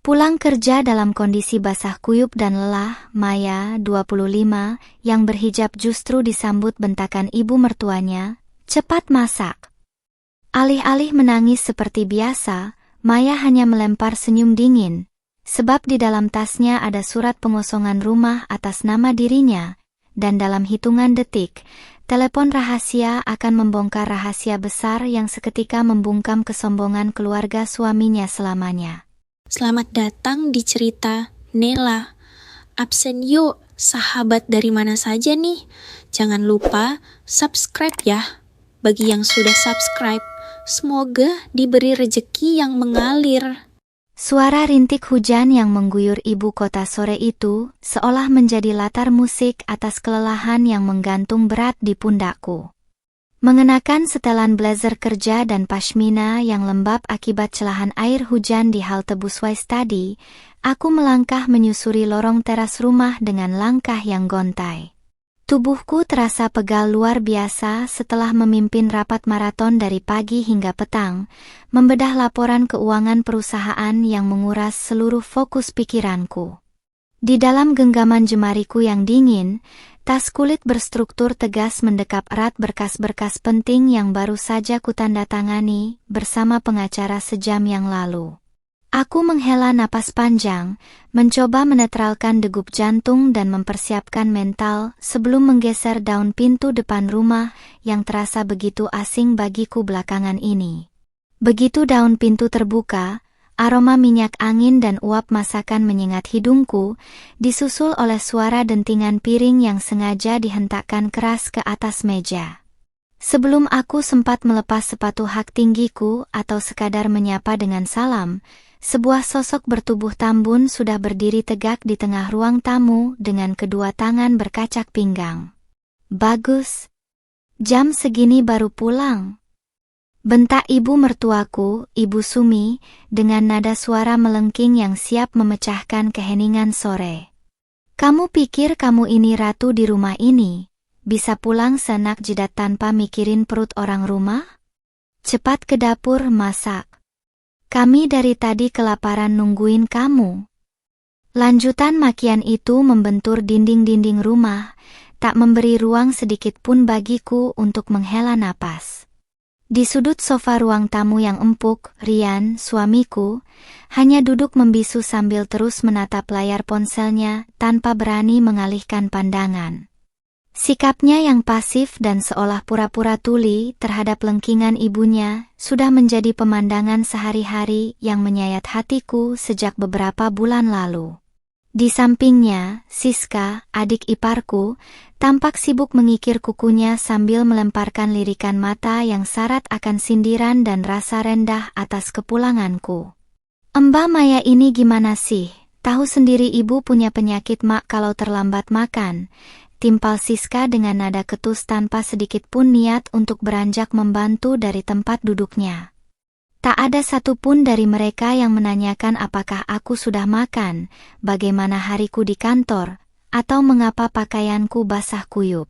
Pulang kerja dalam kondisi basah kuyup dan lelah, Maya, 25, yang berhijab justru disambut bentakan ibu mertuanya, "Cepat masak." Alih-alih menangis seperti biasa, Maya hanya melempar senyum dingin, sebab di dalam tasnya ada surat pengosongan rumah atas nama dirinya, dan dalam hitungan detik, telepon rahasia akan membongkar rahasia besar yang seketika membungkam kesombongan keluarga suaminya selamanya. Selamat datang di cerita Nela. Absen yuk, sahabat dari mana saja nih? Jangan lupa subscribe ya. Bagi yang sudah subscribe, semoga diberi rejeki yang mengalir. Suara rintik hujan yang mengguyur ibu kota sore itu seolah menjadi latar musik atas kelelahan yang menggantung berat di pundakku. Mengenakan setelan blazer kerja dan pashmina yang lembab akibat celahan air hujan di halte busway tadi, aku melangkah menyusuri lorong teras rumah dengan langkah yang gontai. Tubuhku terasa pegal luar biasa setelah memimpin rapat maraton dari pagi hingga petang, membedah laporan keuangan perusahaan yang menguras seluruh fokus pikiranku. Di dalam genggaman jemariku yang dingin, tas kulit berstruktur tegas mendekap erat berkas-berkas penting yang baru saja kutandatangani bersama pengacara sejam yang lalu. Aku menghela napas panjang, mencoba menetralkan degup jantung dan mempersiapkan mental sebelum menggeser daun pintu depan rumah yang terasa begitu asing bagiku belakangan ini. Begitu daun pintu terbuka, aroma minyak angin dan uap masakan menyengat hidungku, disusul oleh suara dentingan piring yang sengaja dihentakkan keras ke atas meja. Sebelum aku sempat melepas sepatu hak tinggiku atau sekadar menyapa dengan salam, sebuah sosok bertubuh tambun sudah berdiri tegak di tengah ruang tamu dengan kedua tangan berkacak pinggang. "Bagus. Jam segini baru pulang," bentak ibu mertuaku, Ibu Sumi, dengan nada suara melengking yang siap memecahkan keheningan sore. "Kamu pikir kamu ini ratu di rumah ini? Bisa pulang senak jidat tanpa mikirin perut orang rumah? Cepat ke dapur masak. Kami dari tadi kelaparan nungguin kamu." Lanjutan makian itu membentur dinding-dinding rumah, tak memberi ruang sedikit pun bagiku untuk menghela napas. Di sudut sofa ruang tamu yang empuk, Rian, suamiku, hanya duduk membisu sambil terus menatap layar ponselnya tanpa berani mengalihkan pandangan. Sikapnya yang pasif dan seolah pura-pura tuli terhadap lengkingan ibunya sudah menjadi pemandangan sehari-hari yang menyayat hatiku sejak beberapa bulan lalu. Di sampingnya, Siska, adik iparku, tampak sibuk mengikir kukunya sambil melemparkan lirikan mata yang syarat akan sindiran dan rasa rendah atas kepulanganku. "Mbak Maya ini gimana sih? Tahu sendiri ibu punya penyakit mak kalau terlambat makan," timpal Siska dengan nada ketus tanpa sedikit pun niat untuk beranjak membantu dari tempat duduknya. Tak ada satupun dari mereka yang menanyakan apakah aku sudah makan, bagaimana hariku di kantor, atau mengapa pakaianku basah kuyup.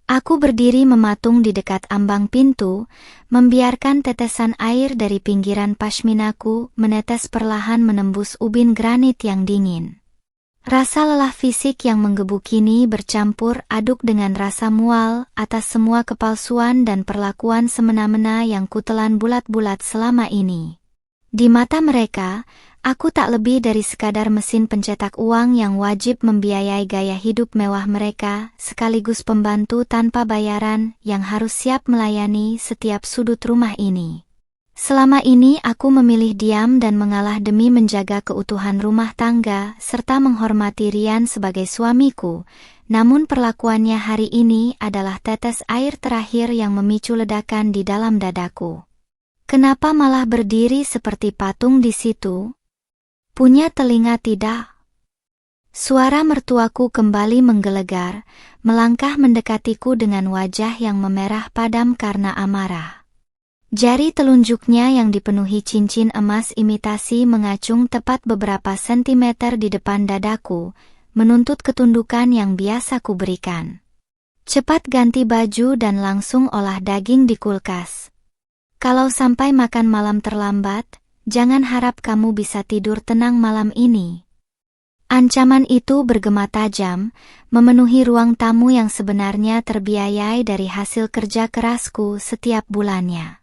Aku berdiri mematung di dekat ambang pintu, membiarkan tetesan air dari pinggiran pashminaku menetes perlahan menembus ubin granit yang dingin. Rasa lelah fisik yang menggebu kini bercampur aduk dengan rasa mual atas semua kepalsuan dan perlakuan semena-mena yang kutelan bulat-bulat selama ini. Di mata mereka, aku tak lebih dari sekadar mesin pencetak uang yang wajib membiayai gaya hidup mewah mereka, sekaligus pembantu tanpa bayaran yang harus siap melayani setiap sudut rumah ini. Selama ini aku memilih diam dan mengalah demi menjaga keutuhan rumah tangga serta menghormati Rian sebagai suamiku, namun perlakuannya hari ini adalah tetes air terakhir yang memicu ledakan di dalam dadaku. Kenapa malah berdiri seperti patung di situ? Punya telinga tidak? Suara mertuaku kembali menggelegar, melangkah mendekatiku dengan wajah yang memerah padam karena amarah. Jari telunjuknya yang dipenuhi cincin emas imitasi mengacung tepat beberapa sentimeter di depan dadaku, menuntut ketundukan yang biasa kuberikan. "Cepat ganti baju dan langsung olah daging di kulkas. Kalau sampai makan malam terlambat, jangan harap kamu bisa tidur tenang malam ini." Ancaman itu bergema tajam, memenuhi ruang tamu yang sebenarnya terbiayai dari hasil kerja kerasku setiap bulannya.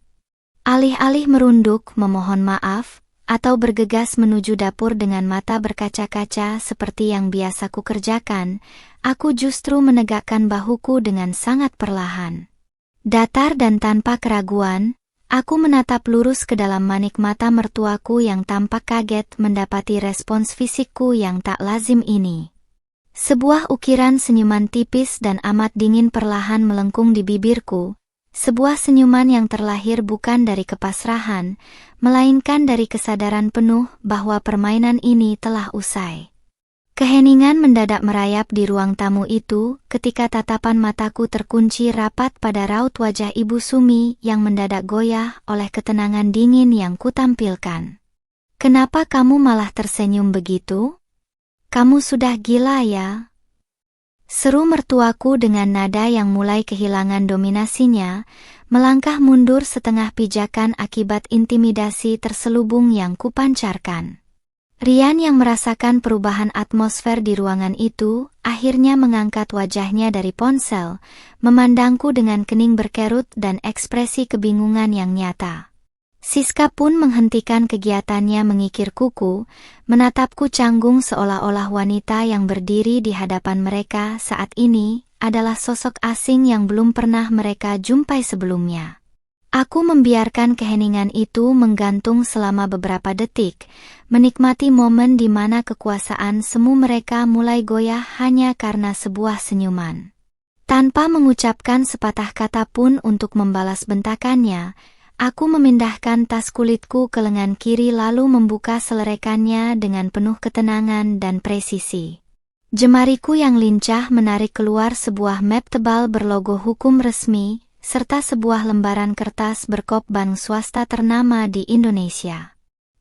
Alih-alih merunduk memohon maaf, atau bergegas menuju dapur dengan mata berkaca-kaca seperti yang biasa ku kerjakan, aku justru menegakkan bahuku dengan sangat perlahan. Datar dan tanpa keraguan, aku menatap lurus ke dalam manik mata mertuaku yang tampak kaget mendapati respons fisikku yang tak lazim ini. Sebuah ukiran senyuman tipis dan amat dingin perlahan melengkung di bibirku, sebuah senyuman yang terlahir bukan dari kepasrahan, melainkan dari kesadaran penuh bahwa permainan ini telah usai. Keheningan mendadak merayap di ruang tamu itu ketika tatapan mataku terkunci rapat pada raut wajah Ibu Sumi yang mendadak goyah oleh ketenangan dingin yang kutampilkan. "Kenapa kamu malah tersenyum begitu? Kamu sudah gila ya?" Seru mertuaku dengan nada yang mulai kehilangan dominasinya, melangkah mundur setengah pijakan akibat intimidasi terselubung yang kupancarkan. Rian yang merasakan perubahan atmosfer di ruangan itu, akhirnya mengangkat wajahnya dari ponsel, memandangku dengan kening berkerut dan ekspresi kebingungan yang nyata. Siska pun menghentikan kegiatannya mengikir kuku, menatapku canggung seolah-olah wanita yang berdiri di hadapan mereka saat ini adalah sosok asing yang belum pernah mereka jumpai sebelumnya. Aku membiarkan keheningan itu menggantung selama beberapa detik, menikmati momen di mana kekuasaan semu mereka mulai goyah hanya karena sebuah senyuman. Tanpa mengucapkan sepatah kata pun untuk membalas bentakannya, aku memindahkan tas kulitku ke lengan kiri lalu membuka selerekannya dengan penuh ketenangan dan presisi. Jemariku yang lincah menarik keluar sebuah map tebal berlogo hukum resmi, serta sebuah lembaran kertas berkop bank swasta ternama di Indonesia.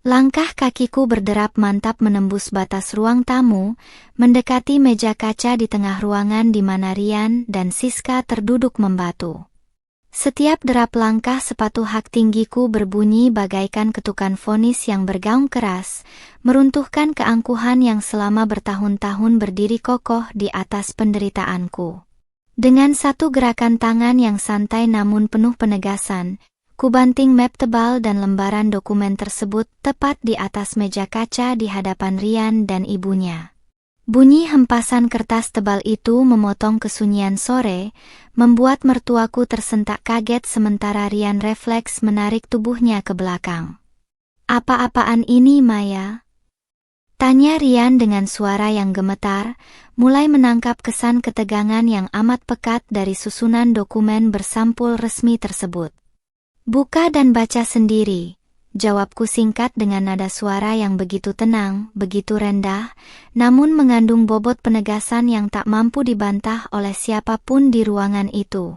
Langkah kakiku berderap mantap menembus batas ruang tamu, mendekati meja kaca di tengah ruangan di mana Rian dan Siska terduduk membatu. Setiap derap langkah sepatu hak tinggiku berbunyi bagaikan ketukan vonis yang bergaung keras, meruntuhkan keangkuhan yang selama bertahun-tahun berdiri kokoh di atas penderitaanku. Dengan satu gerakan tangan yang santai namun penuh penegasan, kubanting map tebal dan lembaran dokumen tersebut tepat di atas meja kaca di hadapan Rian dan ibunya. Bunyi hempasan kertas tebal itu memotong kesunyian sore, membuat mertuaku tersentak kaget sementara Rian refleks menarik tubuhnya ke belakang. "Apa-apaan ini, Maya?" tanya Rian dengan suara yang gemetar, mulai menangkap kesan ketegangan yang amat pekat dari susunan dokumen bersampul resmi tersebut. "Buka dan baca sendiri," jawabku singkat dengan nada suara yang begitu tenang, begitu rendah, namun mengandung bobot penegasan yang tak mampu dibantah oleh siapapun di ruangan itu.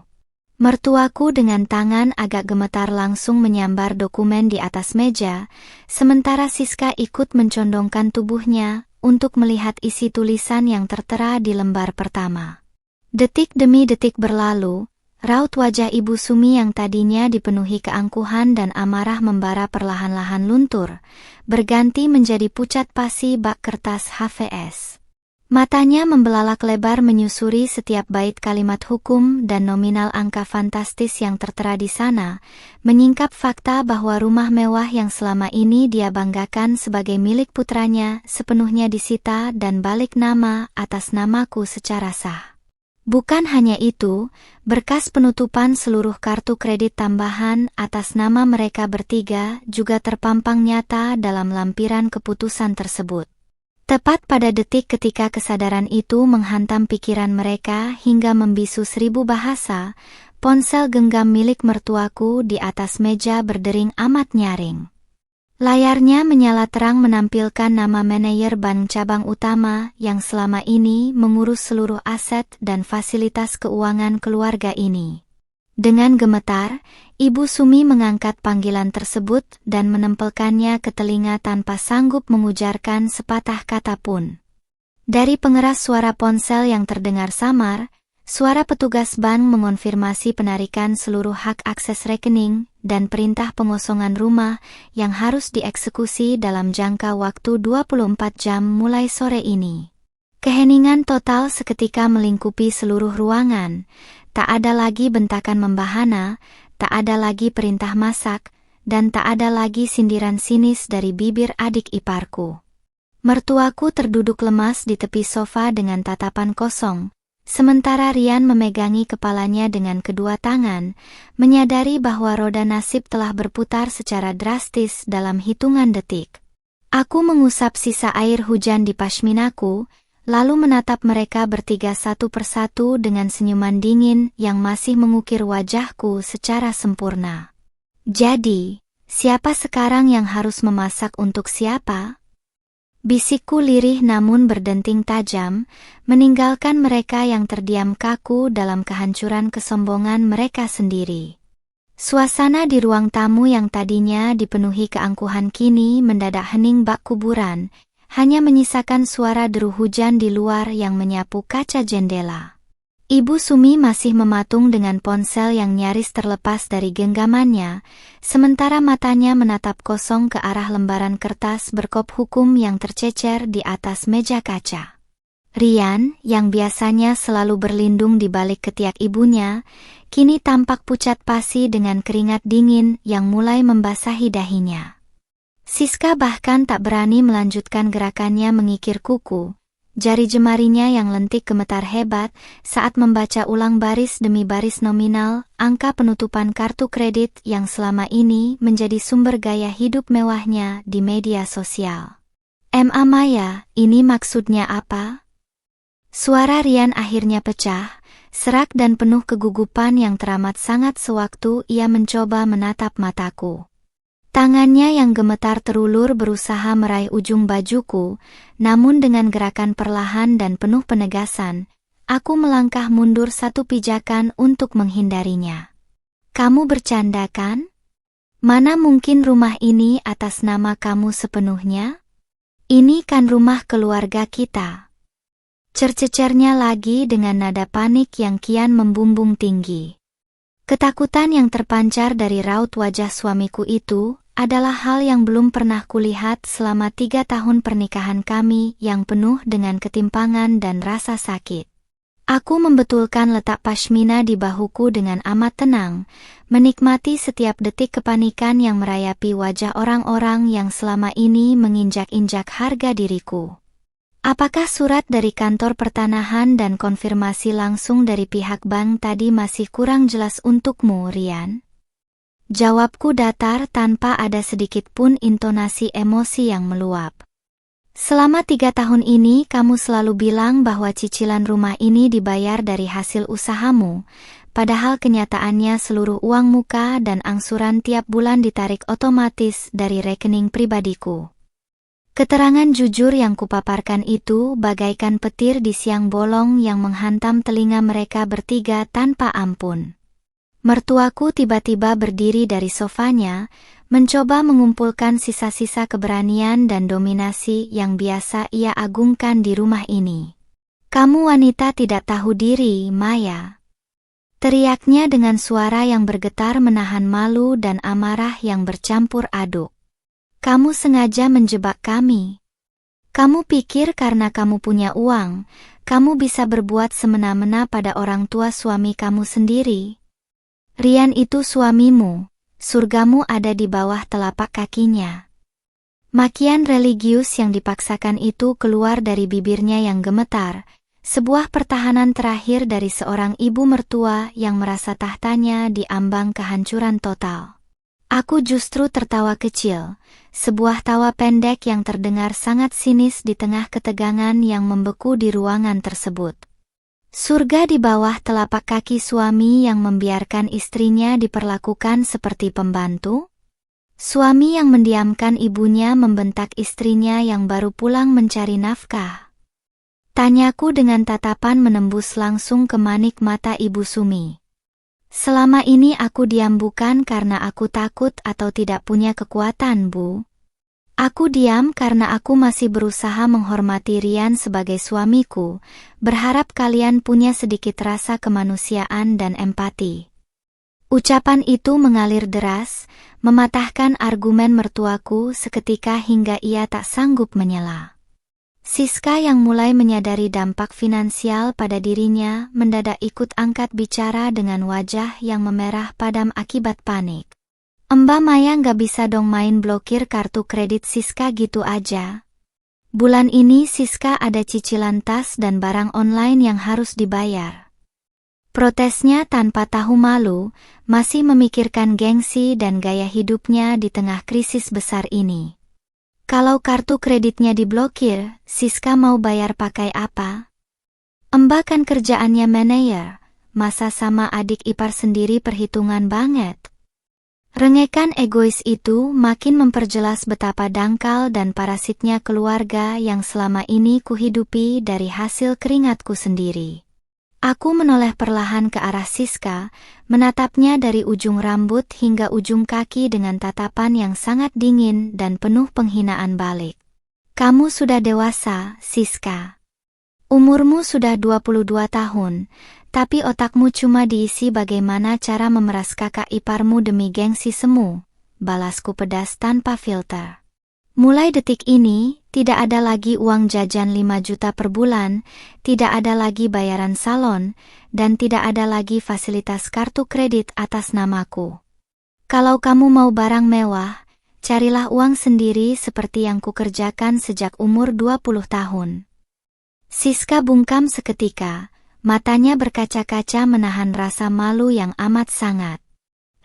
Mertuaku dengan tangan agak gemetar langsung menyambar dokumen di atas meja, sementara Siska ikut mencondongkan tubuhnya untuk melihat isi tulisan yang tertera di lembar pertama. Detik demi detik berlalu, raut wajah Ibu Sumi yang tadinya dipenuhi keangkuhan dan amarah membara perlahan-lahan luntur, berganti menjadi pucat pasi bak kertas HVS. Matanya membelalak lebar menyusuri setiap bait kalimat hukum dan nominal angka fantastis yang tertera di sana, menyingkap fakta bahwa rumah mewah yang selama ini dia banggakan sebagai milik putranya sepenuhnya disita dan balik nama atas namaku secara sah. Bukan hanya itu, berkas penutupan seluruh kartu kredit tambahan atas nama mereka bertiga juga terpampang nyata dalam lampiran keputusan tersebut. Tepat pada detik ketika kesadaran itu menghantam pikiran mereka hingga membisu 1000 bahasa, ponsel genggam milik mertuaku di atas meja berdering amat nyaring. Layarnya menyala terang menampilkan nama manajer bank cabang utama yang selama ini mengurus seluruh aset dan fasilitas keuangan keluarga ini. Dengan gemetar, Ibu Sumi mengangkat panggilan tersebut dan menempelkannya ke telinga tanpa sanggup mengujarkan sepatah kata pun. Dari pengeras suara ponsel yang terdengar samar, Suara petugas bank mengonfirmasi penarikan seluruh hak akses rekening dan perintah pengosongan rumah yang harus dieksekusi dalam jangka waktu 24 jam mulai sore ini. Keheningan total seketika melingkupi seluruh ruangan. Tak ada lagi bentakan membahana, tak ada lagi perintah masak, dan tak ada lagi sindiran sinis dari bibir adik iparku. Mertuaku terduduk lemas di tepi sofa dengan tatapan kosong, sementara Rian memegangi kepalanya dengan kedua tangan, menyadari bahwa roda nasib telah berputar secara drastis dalam hitungan detik. Aku mengusap sisa air hujan di pashminaku, lalu menatap mereka bertiga satu persatu dengan senyuman dingin yang masih mengukir wajahku secara sempurna. Jadi, siapa sekarang yang harus memasak untuk siapa? Bisikku lirih namun berdenting tajam, meninggalkan mereka yang terdiam kaku dalam kehancuran kesombongan mereka sendiri. Suasana di ruang tamu yang tadinya dipenuhi keangkuhan kini mendadak hening bak kuburan, hanya menyisakan suara deru hujan di luar yang menyapu kaca jendela. Ibu Sumi masih mematung dengan ponsel yang nyaris terlepas dari genggamannya, sementara matanya menatap kosong ke arah lembaran kertas berkop hukum yang tercecer di atas meja kaca. Rian, yang biasanya selalu berlindung di balik ketiak ibunya, kini tampak pucat pasi dengan keringat dingin yang mulai membasahi dahinya. Siska bahkan tak berani melanjutkan gerakannya mengikir kuku. Jari jemarinya yang lentik gemetar hebat saat membaca ulang baris demi baris nominal angka penutupan kartu kredit yang selama ini menjadi sumber gaya hidup mewahnya di media sosial. "Ma Maya, ini maksudnya apa?" Suara Rian akhirnya pecah, serak dan penuh kegugupan yang teramat sangat sewaktu ia mencoba menatap mataku. Tangannya yang gemetar terulur berusaha meraih ujung bajuku, namun dengan gerakan perlahan dan penuh penegasan, aku melangkah mundur satu pijakan untuk menghindarinya. "Kamu bercanda kan? Mana mungkin rumah ini atas nama kamu sepenuhnya? Ini kan rumah keluarga kita." Cercecernya lagi dengan nada panik yang kian membumbung tinggi. Ketakutan yang terpancar dari raut wajah suamiku itu adalah hal yang belum pernah kulihat selama 3 tahun pernikahan kami yang penuh dengan ketimpangan dan rasa sakit. Aku membetulkan letak pashmina di bahuku dengan amat tenang, menikmati setiap detik kepanikan yang merayapi wajah orang-orang yang selama ini menginjak-injak harga diriku. "Apakah surat dari kantor pertanahan dan konfirmasi langsung dari pihak bank tadi masih kurang jelas untukmu, Rian?" Jawabku datar tanpa ada sedikit pun intonasi emosi yang meluap. "Selama 3 tahun ini kamu selalu bilang bahwa cicilan rumah ini dibayar dari hasil usahamu, padahal kenyataannya seluruh uang muka dan angsuran tiap bulan ditarik otomatis dari rekening pribadiku." Keterangan jujur yang kupaparkan itu bagaikan petir di siang bolong yang menghantam telinga mereka bertiga tanpa ampun. Mertuaku tiba-tiba berdiri dari sofanya, mencoba mengumpulkan sisa-sisa keberanian dan dominasi yang biasa ia agungkan di rumah ini. "Kamu wanita tidak tahu diri, Maya," teriaknya dengan suara yang bergetar menahan malu dan amarah yang bercampur aduk. "Kamu sengaja menjebak kami. Kamu pikir karena kamu punya uang, kamu bisa berbuat semena-mena pada orang tua suami kamu sendiri. Rian itu suamimu, surgamu ada di bawah telapak kakinya." Makian religius yang dipaksakan itu keluar dari bibirnya yang gemetar, sebuah pertahanan terakhir dari seorang ibu mertua yang merasa tahtanya diambang kehancuran total. Aku justru tertawa kecil, sebuah tawa pendek yang terdengar sangat sinis di tengah ketegangan yang membeku di ruangan tersebut. Surga di bawah telapak kaki suami yang membiarkan istrinya diperlakukan seperti pembantu? Suami yang mendiamkan ibunya membentak istrinya yang baru pulang mencari nafkah? Tanyaku dengan tatapan menembus langsung ke manik mata Ibu Sumi. "Selama ini aku diam bukan karena aku takut atau tidak punya kekuatan, Bu. Aku diam karena aku masih berusaha menghormati Rian sebagai suamiku, berharap kalian punya sedikit rasa kemanusiaan dan empati. Ucapan itu mengalir deras, mematahkan argumen mertuaku seketika hingga ia tak sanggup menyela. Siska yang mulai menyadari dampak finansial pada dirinya mendadak ikut angkat bicara dengan wajah yang memerah padam akibat panik. Mbak Maya nggak bisa dong main blokir kartu kredit Siska gitu aja. Bulan ini Siska ada cicilan tas dan barang online yang harus dibayar. Protesnya tanpa tahu malu, masih memikirkan gengsi dan gaya hidupnya di tengah krisis besar ini. Kalau kartu kreditnya diblokir, Siska mau bayar pakai apa? Mbak kan kerjaannya manajer, masa sama adik ipar sendiri perhitungan banget. Rengekan egois itu makin memperjelas betapa dangkal dan parasitnya keluarga yang selama ini kuhidupi dari hasil keringatku sendiri. Aku menoleh perlahan ke arah Siska, menatapnya dari ujung rambut hingga ujung kaki dengan tatapan yang sangat dingin dan penuh penghinaan balik. Kamu sudah dewasa, Siska. Umurmu sudah 22 tahun. Tapi otakmu cuma diisi bagaimana cara memeras kakak iparmu demi gengsi semu, balasku pedas tanpa filter. Mulai detik ini, tidak ada lagi uang jajan 5 juta per bulan, tidak ada lagi bayaran salon, dan tidak ada lagi fasilitas kartu kredit atas namaku. Kalau kamu mau barang mewah, carilah uang sendiri seperti yang kukerjakan sejak umur 20 tahun. Siska bungkam seketika. Matanya berkaca-kaca menahan rasa malu yang amat sangat.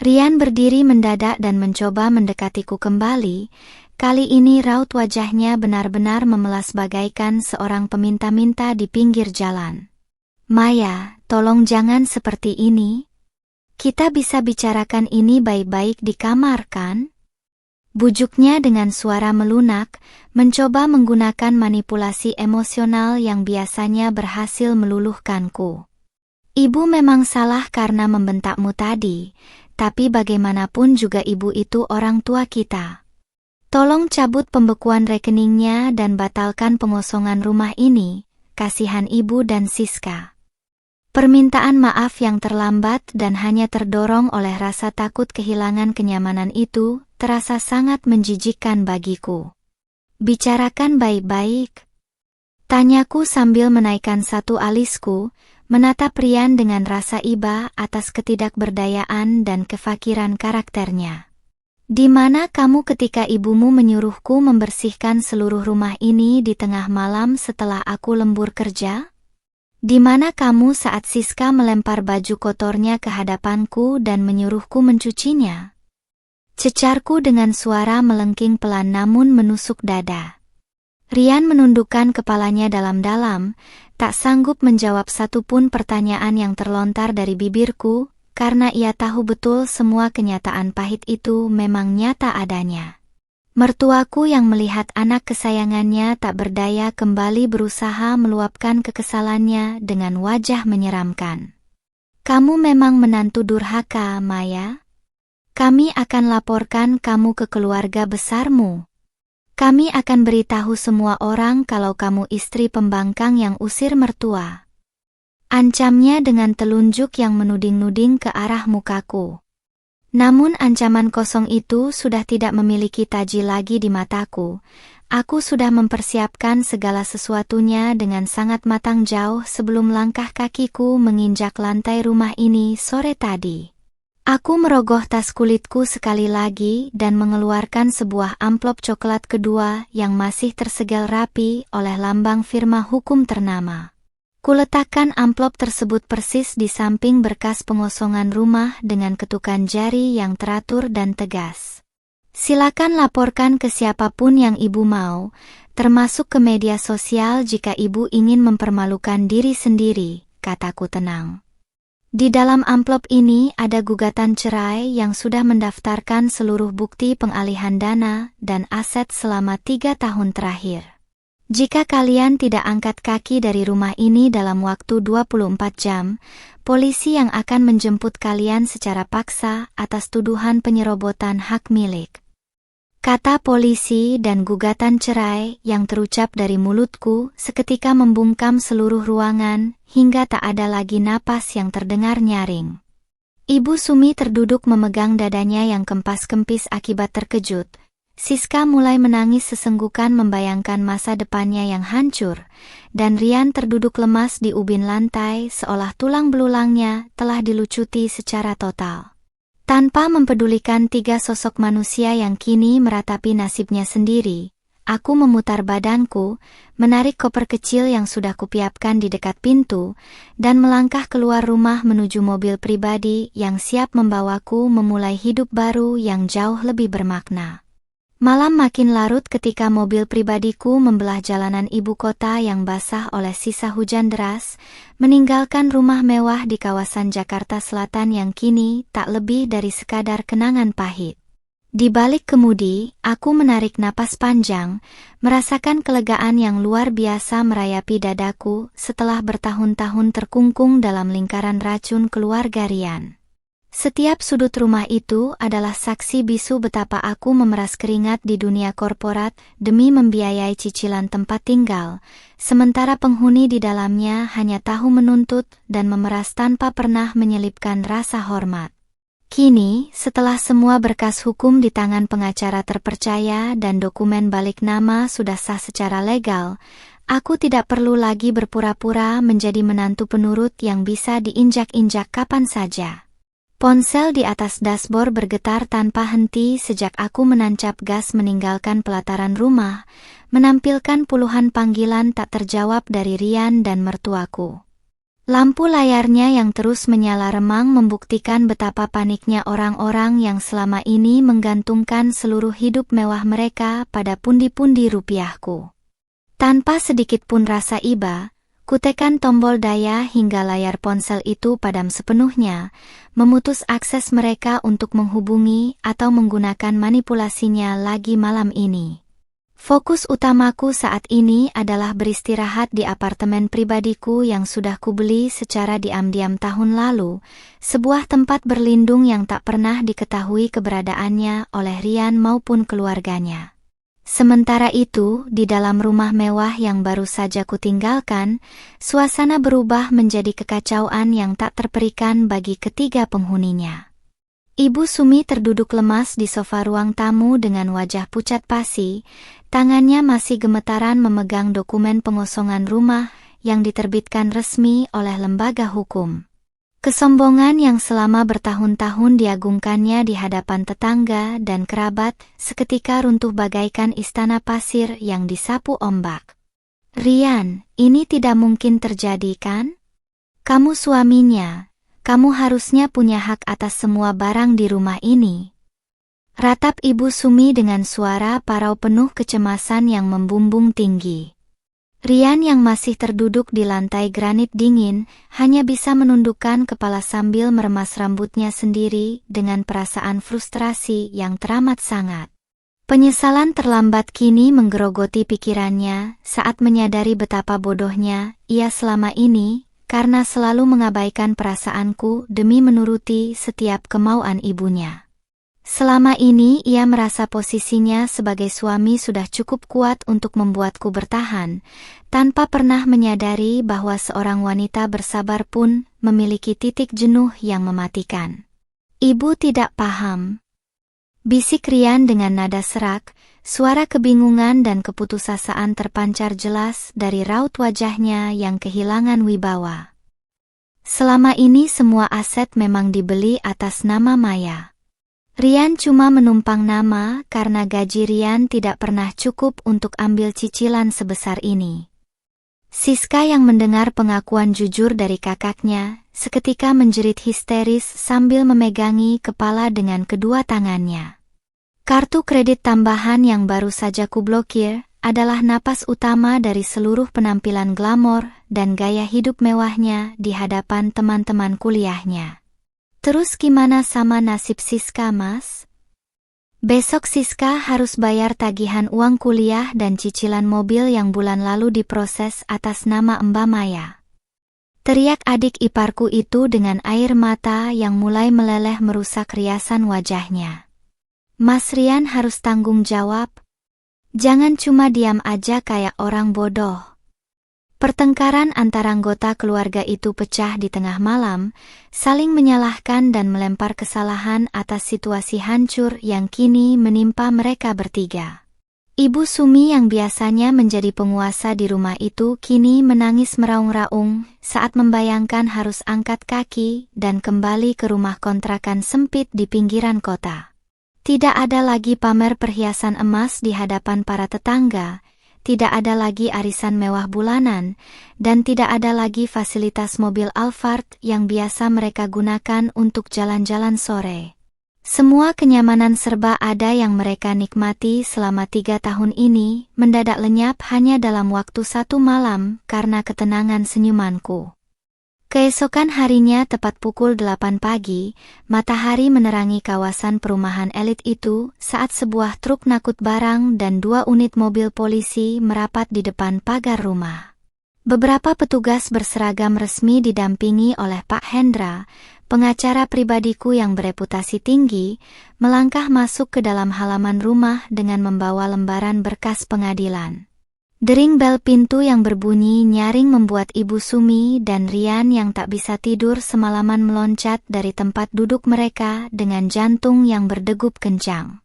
Rian berdiri mendadak dan mencoba mendekatiku kembali. Kali ini raut wajahnya benar-benar memelas bagaikan seorang peminta-minta di pinggir jalan. Maya, tolong jangan seperti ini. Kita bisa bicarakan ini baik-baik di kamar, kan? Bujuknya dengan suara melunak, mencoba menggunakan manipulasi emosional yang biasanya berhasil meluluhkanku. Ibu memang salah karena membentakmu tadi, tapi bagaimanapun juga ibu itu orang tua kita. Tolong cabut pembekuan rekeningnya dan batalkan pengosongan rumah ini, kasihan ibu dan Siska. Permintaan maaf yang terlambat dan hanya terdorong oleh rasa takut kehilangan kenyamanan itu, terasa sangat menjijikkan bagiku. Bicarakan baik-baik? Tanyaku sambil menaikkan satu alisku, menatap Rian dengan rasa iba atas ketidakberdayaan dan kefakiran karakternya. Di mana kamu ketika ibumu menyuruhku membersihkan seluruh rumah ini di tengah malam setelah aku lembur kerja? Di mana kamu saat Siska melempar baju kotornya ke hadapanku dan menyuruhku mencucinya? Cecarku dengan suara melengking pelan namun menusuk dada. Rian menundukkan kepalanya dalam-dalam, tak sanggup menjawab satupun pertanyaan yang terlontar dari bibirku, karena ia tahu betul semua kenyataan pahit itu memang nyata adanya. Mertuaku yang melihat anak kesayangannya tak berdaya kembali berusaha meluapkan kekesalannya dengan wajah menyeramkan. Kamu memang menantu durhaka, Maya. Kami akan laporkan kamu ke keluarga besarmu. Kami akan beritahu semua orang kalau kamu istri pembangkang yang usir mertua. Ancamnya dengan telunjuk yang menuding-nuding ke arah mukaku. Namun ancaman kosong itu sudah tidak memiliki taji lagi di mataku. Aku sudah mempersiapkan segala sesuatunya dengan sangat matang jauh sebelum langkah kakiku menginjak lantai rumah ini sore tadi. Aku merogoh tas kulitku sekali lagi dan mengeluarkan sebuah amplop coklat kedua yang masih tersegel rapi oleh lambang firma hukum ternama. Kuletakkan amplop tersebut persis di samping berkas pengosongan rumah dengan ketukan jari yang teratur dan tegas. Silakan laporkan ke siapapun yang ibu mau, termasuk ke media sosial jika ibu ingin mempermalukan diri sendiri, kataku tenang. Di dalam amplop ini ada gugatan cerai yang sudah mendaftarkan seluruh bukti pengalihan dana dan aset selama 3 tahun terakhir. Jika kalian tidak angkat kaki dari rumah ini dalam waktu 24 jam, polisi yang akan menjemput kalian secara paksa atas tuduhan penyerobotan hak milik. Kata polisi dan gugatan cerai yang terucap dari mulutku seketika membungkam seluruh ruangan hingga tak ada lagi napas yang terdengar nyaring. Ibu Sumi terduduk memegang dadanya yang kempas-kempis akibat terkejut. Siska mulai menangis sesenggukan membayangkan masa depannya yang hancur, dan Rian terduduk lemas di ubin lantai seolah tulang belulangnya telah dilucuti secara total. Tanpa mempedulikan tiga sosok manusia yang kini meratapi nasibnya sendiri, aku memutar badanku, menarik koper kecil yang sudah kupiapkan di dekat pintu, dan melangkah keluar rumah menuju mobil pribadi yang siap membawaku memulai hidup baru yang jauh lebih bermakna. Malam makin larut ketika mobil pribadiku membelah jalanan ibu kota yang basah oleh sisa hujan deras, meninggalkan rumah mewah di kawasan Jakarta Selatan yang kini tak lebih dari sekadar kenangan pahit. Di balik kemudi, aku menarik napas panjang, merasakan kelegaan yang luar biasa merayapi dadaku setelah bertahun-tahun terkungkung dalam lingkaran racun keluarga Rian. Setiap sudut rumah itu adalah saksi bisu betapa aku memeras keringat di dunia korporat demi membiayai cicilan tempat tinggal, sementara penghuni di dalamnya hanya tahu menuntut dan memeras tanpa pernah menyelipkan rasa hormat. Kini, setelah semua berkas hukum di tangan pengacara terpercaya dan dokumen balik nama sudah sah secara legal, aku tidak perlu lagi berpura-pura menjadi menantu penurut yang bisa diinjak-injak kapan saja. Ponsel di atas dashboard bergetar tanpa henti sejak aku menancap gas meninggalkan pelataran rumah, menampilkan puluhan panggilan tak terjawab dari Rian dan mertuaku. Lampu layarnya yang terus menyala remang membuktikan betapa paniknya orang-orang yang selama ini menggantungkan seluruh hidup mewah mereka pada pundi-pundi rupiahku. Tanpa sedikit pun rasa iba, kutekan tombol daya hingga layar ponsel itu padam sepenuhnya, memutus akses mereka untuk menghubungi atau menggunakan manipulasinya lagi malam ini. Fokus utamaku saat ini adalah beristirahat di apartemen pribadiku yang sudah kubeli secara diam-diam tahun lalu, sebuah tempat berlindung yang tak pernah diketahui keberadaannya oleh Rian maupun keluarganya. Sementara itu, di dalam rumah mewah yang baru saja kutinggalkan, suasana berubah menjadi kekacauan yang tak terperikan bagi ketiga penghuninya. Ibu Sumi terduduk lemas di sofa ruang tamu dengan wajah pucat pasi, tangannya masih gemetaran memegang dokumen pengosongan rumah yang diterbitkan resmi oleh lembaga hukum. Kesombongan yang selama bertahun-tahun diagungkannya di hadapan tetangga dan kerabat seketika runtuh bagaikan istana pasir yang disapu ombak. Rian, ini tidak mungkin terjadi kan? Kamu suaminya, kamu harusnya punya hak atas semua barang di rumah ini. Ratap Ibu Sumi dengan suara parau penuh kecemasan yang membumbung tinggi. Rian yang masih terduduk di lantai granit dingin, hanya bisa menundukkan kepala sambil meremas rambutnya sendiri dengan perasaan frustrasi yang teramat sangat. Penyesalan terlambat kini menggerogoti pikirannya saat menyadari betapa bodohnya ia selama ini, karena selalu mengabaikan perasaanku demi menuruti setiap kemauan ibunya. Selama ini ia merasa posisinya sebagai suami sudah cukup kuat untuk membuatku bertahan, tanpa pernah menyadari bahwa seorang wanita bersabar pun memiliki titik jenuh yang mematikan. Ibu tidak paham, bisik Rian dengan nada serak, suara kebingungan dan keputusasaan terpancar jelas dari raut wajahnya yang kehilangan wibawa. Selama ini semua aset memang dibeli atas nama Maya. Rian cuma menumpang nama karena gaji Rian tidak pernah cukup untuk ambil cicilan sebesar ini. Siska yang mendengar pengakuan jujur dari kakaknya, seketika menjerit histeris sambil memegangi kepala dengan kedua tangannya. Kartu kredit tambahan yang baru saja kublokir adalah napas utama dari seluruh penampilan glamor dan gaya hidup mewahnya di hadapan teman-teman kuliahnya. Terus gimana sama nasib Siska, Mas? Besok Siska harus bayar tagihan uang kuliah dan cicilan mobil yang bulan lalu diproses atas nama Mbak Maya. Teriak adik iparku itu dengan air mata yang mulai meleleh merusak riasan wajahnya. Mas Rian harus tanggung jawab. Jangan cuma diam aja kayak orang bodoh. Pertengkaran antara anggota keluarga itu pecah di tengah malam, saling menyalahkan dan melempar kesalahan atas situasi hancur yang kini menimpa mereka bertiga. Ibu Sumi yang biasanya menjadi penguasa di rumah itu kini menangis meraung-raung saat membayangkan harus angkat kaki dan kembali ke rumah kontrakan sempit di pinggiran kota. Tidak ada lagi pamer perhiasan emas di hadapan para tetangga, tidak ada lagi arisan mewah bulanan, dan tidak ada lagi fasilitas mobil Alphard yang biasa mereka gunakan untuk jalan-jalan sore. Semua kenyamanan serba ada yang mereka nikmati selama 3 tahun ini mendadak lenyap hanya dalam waktu 1 malam karena ketenangan senyumanku. Keesokan harinya tepat pukul 8 pagi, matahari menerangi kawasan perumahan elit itu saat sebuah truk ngangkut barang dan 2 unit mobil polisi merapat di depan pagar rumah. Beberapa petugas berseragam resmi didampingi oleh Pak Hendra, pengacara pribadiku yang bereputasi tinggi, melangkah masuk ke dalam halaman rumah dengan membawa lembaran berkas pengadilan. Dering bel pintu yang berbunyi nyaring membuat Ibu Sumi dan Rian yang tak bisa tidur semalaman meloncat dari tempat duduk mereka dengan jantung yang berdegup kencang.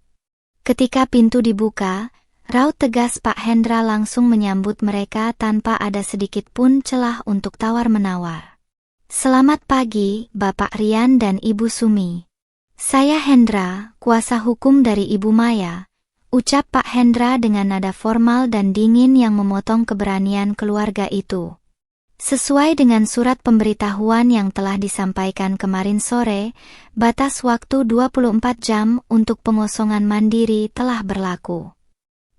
Ketika pintu dibuka, raut tegas Pak Hendra langsung menyambut mereka tanpa ada sedikit pun celah untuk tawar-menawar. "Selamat pagi, Bapak Rian dan Ibu Sumi. Saya Hendra, kuasa hukum dari Ibu Maya," ucap Pak Hendra dengan nada formal dan dingin yang memotong keberanian keluarga itu. Sesuai dengan surat pemberitahuan yang telah disampaikan kemarin sore, batas waktu 24 jam untuk pengosongan mandiri telah berlaku.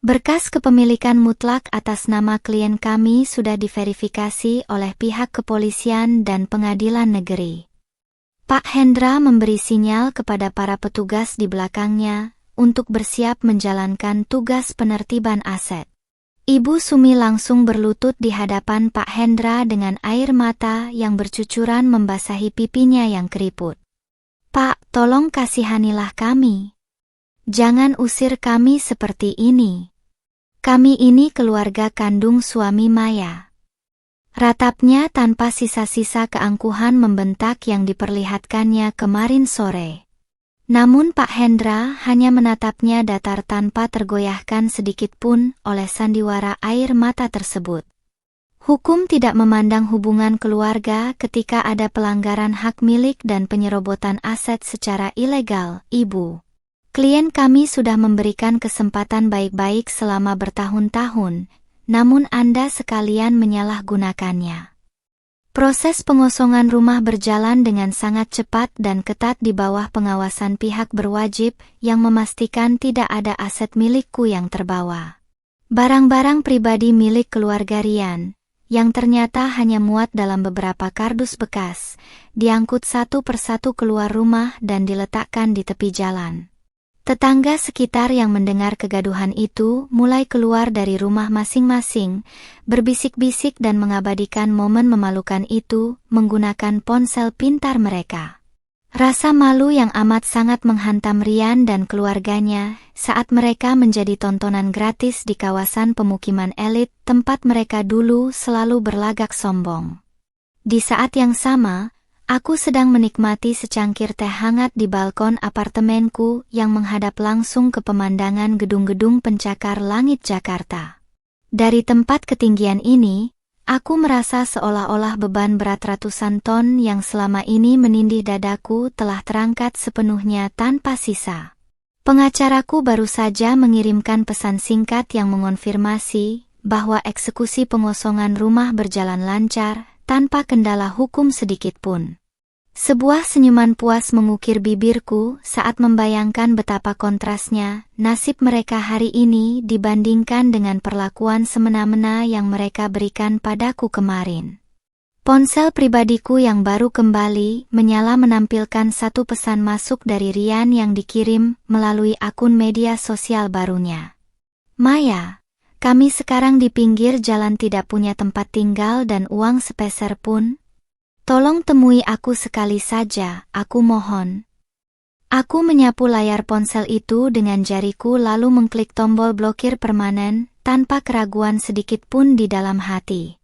Berkas kepemilikan mutlak atas nama klien kami sudah diverifikasi oleh pihak kepolisian dan pengadilan negeri. Pak Hendra memberi sinyal kepada para petugas di belakangnya untuk bersiap menjalankan tugas penertiban aset. Ibu Sumi langsung berlutut di hadapan Pak Hendra dengan air mata yang bercucuran membasahi pipinya yang keriput. "Pak, tolong kasihanilah kami. Jangan usir kami seperti ini. Kami ini keluarga kandung suami Maya." Ratapnya tanpa sisa-sisa keangkuhan membentak yang diperlihatkannya kemarin sore. Namun Pak Hendra hanya menatapnya datar tanpa tergoyahkan sedikit pun oleh sandiwara air mata tersebut. Hukum tidak memandang hubungan keluarga ketika ada pelanggaran hak milik dan penyerobotan aset secara ilegal, Ibu. Klien kami sudah memberikan kesempatan baik-baik selama bertahun-tahun, namun Anda sekalian menyalahgunakannya. Proses pengosongan rumah berjalan dengan sangat cepat dan ketat di bawah pengawasan pihak berwajib yang memastikan tidak ada aset milikku yang terbawa. Barang-barang pribadi milik keluarga Rian, yang ternyata hanya muat dalam beberapa kardus bekas, diangkut satu persatu keluar rumah dan diletakkan di tepi jalan. Tetangga sekitar yang mendengar kegaduhan itu mulai keluar dari rumah masing-masing, berbisik-bisik dan mengabadikan momen memalukan itu menggunakan ponsel pintar mereka. Rasa malu yang amat sangat menghantam Rian dan keluarganya saat mereka menjadi tontonan gratis di kawasan pemukiman elit tempat mereka dulu selalu berlagak sombong. Di saat yang sama, aku sedang menikmati secangkir teh hangat di balkon apartemenku yang menghadap langsung ke pemandangan gedung-gedung pencakar langit Jakarta. Dari tempat ketinggian ini, aku merasa seolah-olah beban berat ratusan ton yang selama ini menindih dadaku telah terangkat sepenuhnya tanpa sisa. Pengacaraku baru saja mengirimkan pesan singkat yang mengonfirmasi bahwa eksekusi pengosongan rumah berjalan lancar tanpa kendala hukum sedikit pun. Sebuah senyuman puas mengukir bibirku saat membayangkan betapa kontrasnya nasib mereka hari ini dibandingkan dengan perlakuan semena-mena yang mereka berikan padaku kemarin. Ponsel pribadiku yang baru kembali menyala menampilkan satu pesan masuk dari Rian yang dikirim melalui akun media sosial barunya. "Maya, kami sekarang di pinggir jalan tidak punya tempat tinggal dan uang sepeser pun. Tolong temui aku sekali saja, aku mohon. Aku menyapu layar ponsel itu dengan jariku lalu mengklik tombol blokir permanen, tanpa keraguan sedikit pun di dalam hati.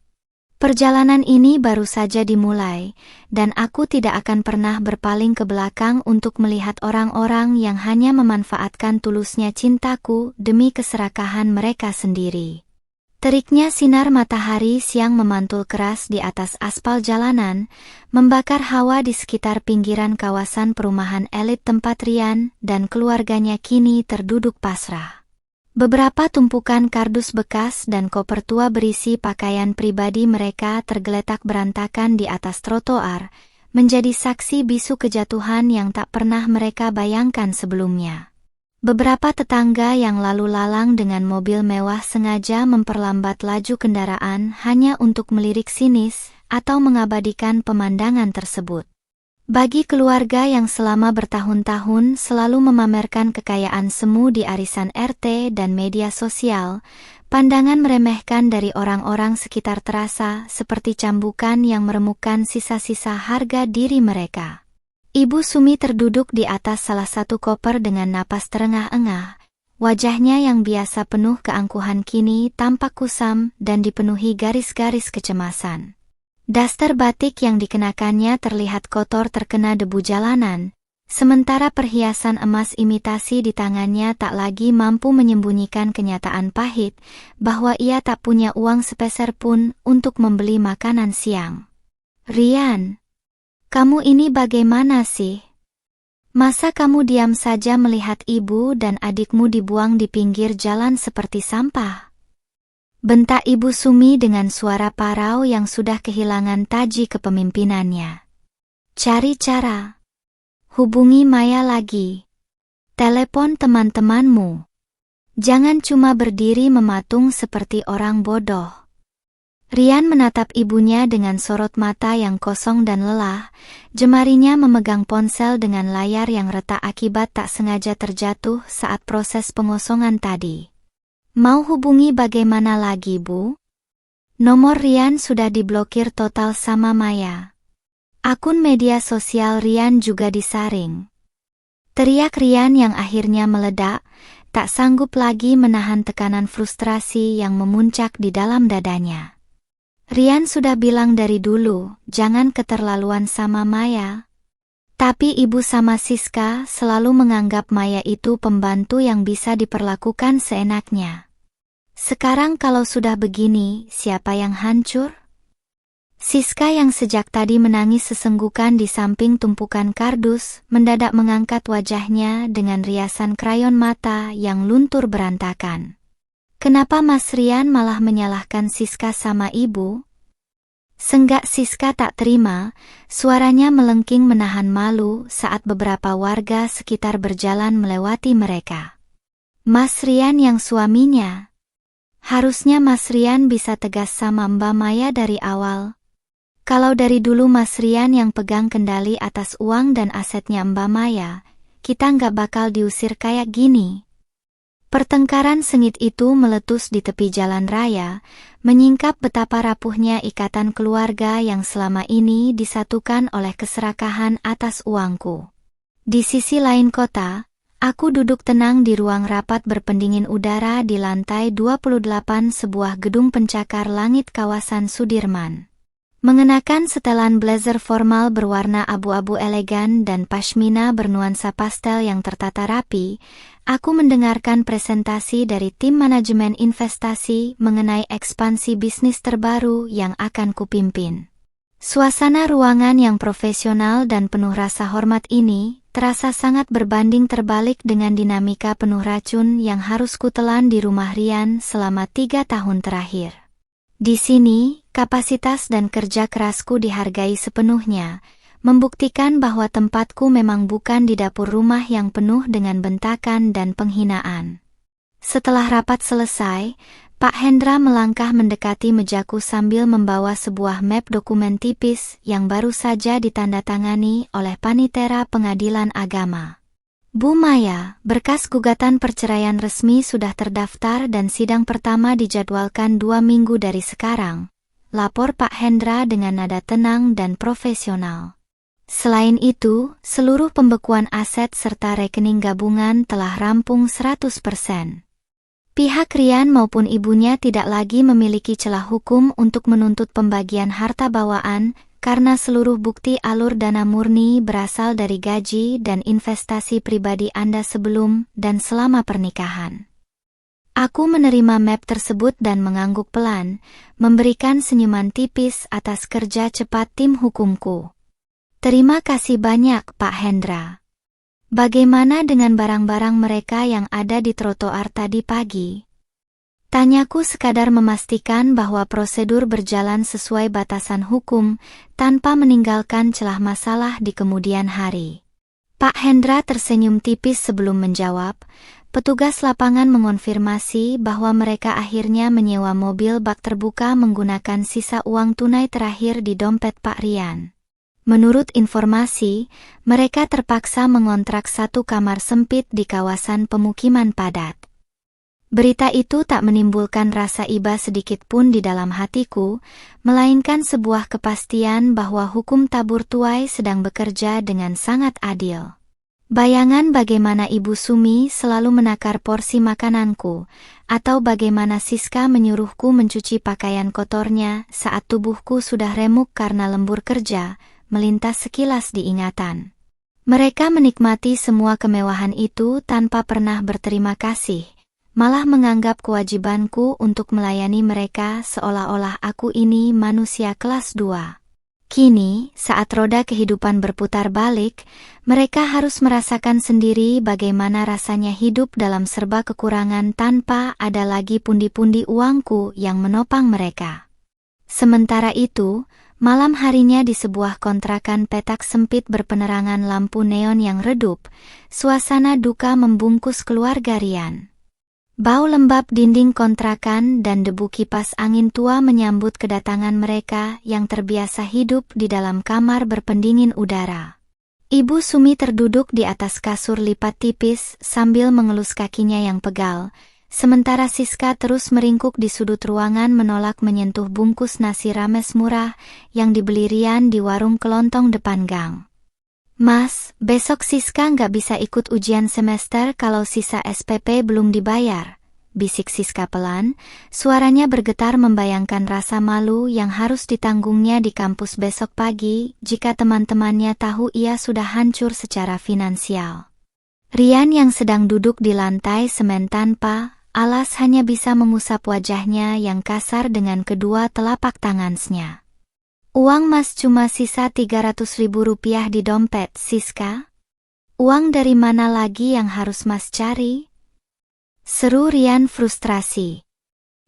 Perjalanan ini baru saja dimulai, dan aku tidak akan pernah berpaling ke belakang untuk melihat orang-orang yang hanya memanfaatkan tulusnya cintaku demi keserakahan mereka sendiri. Teriknya sinar matahari siang memantul keras di atas aspal jalanan, membakar hawa di sekitar pinggiran kawasan perumahan elit tempat Rian dan keluarganya kini terduduk pasrah. Beberapa tumpukan kardus bekas dan koper tua berisi pakaian pribadi mereka tergeletak berantakan di atas trotoar, menjadi saksi bisu kejatuhan yang tak pernah mereka bayangkan sebelumnya. Beberapa tetangga yang lalu lalang dengan mobil mewah sengaja memperlambat laju kendaraan hanya untuk melirik sinis atau mengabadikan pemandangan tersebut. Bagi keluarga yang selama bertahun-tahun selalu memamerkan kekayaan semu di arisan RT dan media sosial, pandangan meremehkan dari orang-orang sekitar terasa seperti cambukan yang meremukkan sisa-sisa harga diri mereka. Ibu Sumi terduduk di atas salah satu koper dengan napas terengah-engah. Wajahnya yang biasa penuh keangkuhan kini tampak kusam dan dipenuhi garis-garis kecemasan. Daster batik yang dikenakannya terlihat kotor terkena debu jalanan, sementara perhiasan emas imitasi di tangannya tak lagi mampu menyembunyikan kenyataan pahit bahwa ia tak punya uang sepeser pun untuk membeli makanan siang. Rian, kamu ini bagaimana sih? Masa kamu diam saja melihat ibu dan adikmu dibuang di pinggir jalan seperti sampah? Bentak Ibu Sumi dengan suara parau yang sudah kehilangan taji kepemimpinannya. Cari cara. Hubungi Maya lagi. Telepon teman-temanmu. Jangan cuma berdiri mematung seperti orang bodoh. Rian menatap ibunya dengan sorot mata yang kosong dan lelah, jemarinya memegang ponsel dengan layar yang retak akibat tak sengaja terjatuh saat proses pengosongan tadi. Mau hubungi bagaimana lagi, Bu? Nomor Rian sudah diblokir total sama Maya. Akun media sosial Rian juga disaring. Teriak Rian yang akhirnya meledak, tak sanggup lagi menahan tekanan frustrasi yang memuncak di dalam dadanya. Rian sudah bilang dari dulu, jangan keterlaluan sama Maya. Tapi ibu sama Siska selalu menganggap Maya itu pembantu yang bisa diperlakukan seenaknya. Sekarang kalau sudah begini, siapa yang hancur? Siska yang sejak tadi menangis sesenggukan di samping tumpukan kardus, mendadak mengangkat wajahnya dengan riasan krayon mata yang luntur berantakan. Kenapa Mas Rian malah menyalahkan Siska sama ibu? Senggak Siska tak terima, suaranya melengking menahan malu saat beberapa warga sekitar berjalan melewati mereka. Mas Rian yang suaminya. Harusnya Mas Rian bisa tegas sama Mbak Maya dari awal. Kalau dari dulu Mas Rian yang pegang kendali atas uang dan asetnya Mbak Maya, kita nggak bakal diusir kayak gini. Pertengkaran sengit itu meletus di tepi jalan raya, menyingkap betapa rapuhnya ikatan keluarga yang selama ini disatukan oleh keserakahan atas uangku. Di sisi lain kota, aku duduk tenang di ruang rapat berpendingin udara di lantai 28 sebuah gedung pencakar langit kawasan Sudirman. Mengenakan setelan blazer formal berwarna abu-abu elegan dan pashmina bernuansa pastel yang tertata rapi, aku mendengarkan presentasi dari tim manajemen investasi mengenai ekspansi bisnis terbaru yang akan kupimpin. Suasana ruangan yang profesional dan penuh rasa hormat ini terasa sangat berbanding terbalik dengan dinamika penuh racun yang harus kutelan di rumah Rian selama 3 tahun terakhir. Di sini, kapasitas dan kerja kerasku dihargai sepenuhnya, membuktikan bahwa tempatku memang bukan di dapur rumah yang penuh dengan bentakan dan penghinaan. Setelah rapat selesai, Pak Hendra melangkah mendekati mejaku sambil membawa sebuah map dokumen tipis yang baru saja ditandatangani oleh Panitera Pengadilan Agama. Bu Maya, berkas gugatan perceraian resmi sudah terdaftar dan sidang pertama dijadwalkan 2 minggu dari sekarang, lapor Pak Hendra dengan nada tenang dan profesional. Selain itu, seluruh pembekuan aset serta rekening gabungan telah rampung 100%. Pihak Rian maupun ibunya tidak lagi memiliki celah hukum untuk menuntut pembagian harta bawaan, karena seluruh bukti alur dana murni berasal dari gaji dan investasi pribadi Anda sebelum dan selama pernikahan. Aku menerima map tersebut dan mengangguk pelan, memberikan senyuman tipis atas kerja cepat tim hukumku. Terima kasih banyak, Pak Hendra. Bagaimana dengan barang-barang mereka yang ada di trotoar tadi pagi? Tanyaku sekadar memastikan bahwa prosedur berjalan sesuai batasan hukum, tanpa meninggalkan celah masalah di kemudian hari. Pak Hendra tersenyum tipis sebelum menjawab. Petugas lapangan mengonfirmasi bahwa mereka akhirnya menyewa mobil bak terbuka menggunakan sisa uang tunai terakhir di dompet Pak Rian. Menurut informasi, mereka terpaksa mengontrak satu kamar sempit di kawasan pemukiman padat. Berita itu tak menimbulkan rasa iba sedikit pun di dalam hatiku, melainkan sebuah kepastian bahwa hukum tabur tuai sedang bekerja dengan sangat adil. Bayangan bagaimana Ibu Sumi selalu menakar porsi makananku, atau bagaimana Siska menyuruhku mencuci pakaian kotornya saat tubuhku sudah remuk karena lembur kerja, melintas sekilas di ingatan. Mereka menikmati semua kemewahan itu tanpa pernah berterima kasih, malah menganggap kewajibanku untuk melayani mereka seolah-olah aku ini manusia kelas 2. Kini, saat roda kehidupan berputar balik, mereka harus merasakan sendiri bagaimana rasanya hidup dalam serba kekurangan tanpa ada lagi pundi-pundi uangku yang menopang mereka. Sementara itu, malam harinya di sebuah kontrakan petak sempit berpenerangan lampu neon yang redup, suasana duka membungkus keluarga Rian. Bau lembab dinding kontrakan dan debu kipas angin tua menyambut kedatangan mereka yang terbiasa hidup di dalam kamar berpendingin udara. Ibu Sumi terduduk di atas kasur lipat tipis sambil mengelus kakinya yang pegal, sementara Siska terus meringkuk di sudut ruangan menolak menyentuh bungkus nasi rames murah yang dibeli Rian di warung kelontong depan gang. Mas, besok Siska nggak bisa ikut ujian semester kalau sisa SPP belum dibayar, bisik Siska pelan, suaranya bergetar membayangkan rasa malu yang harus ditanggungnya di kampus besok pagi jika teman-temannya tahu ia sudah hancur secara finansial. Rian yang sedang duduk di lantai semen tanpa alas hanya bisa mengusap wajahnya yang kasar dengan kedua telapak tangannya. Uang mas cuma sisa 300.000 rupiah di dompet, Siska. Uang dari mana lagi yang harus mas cari? Seru Rian frustrasi.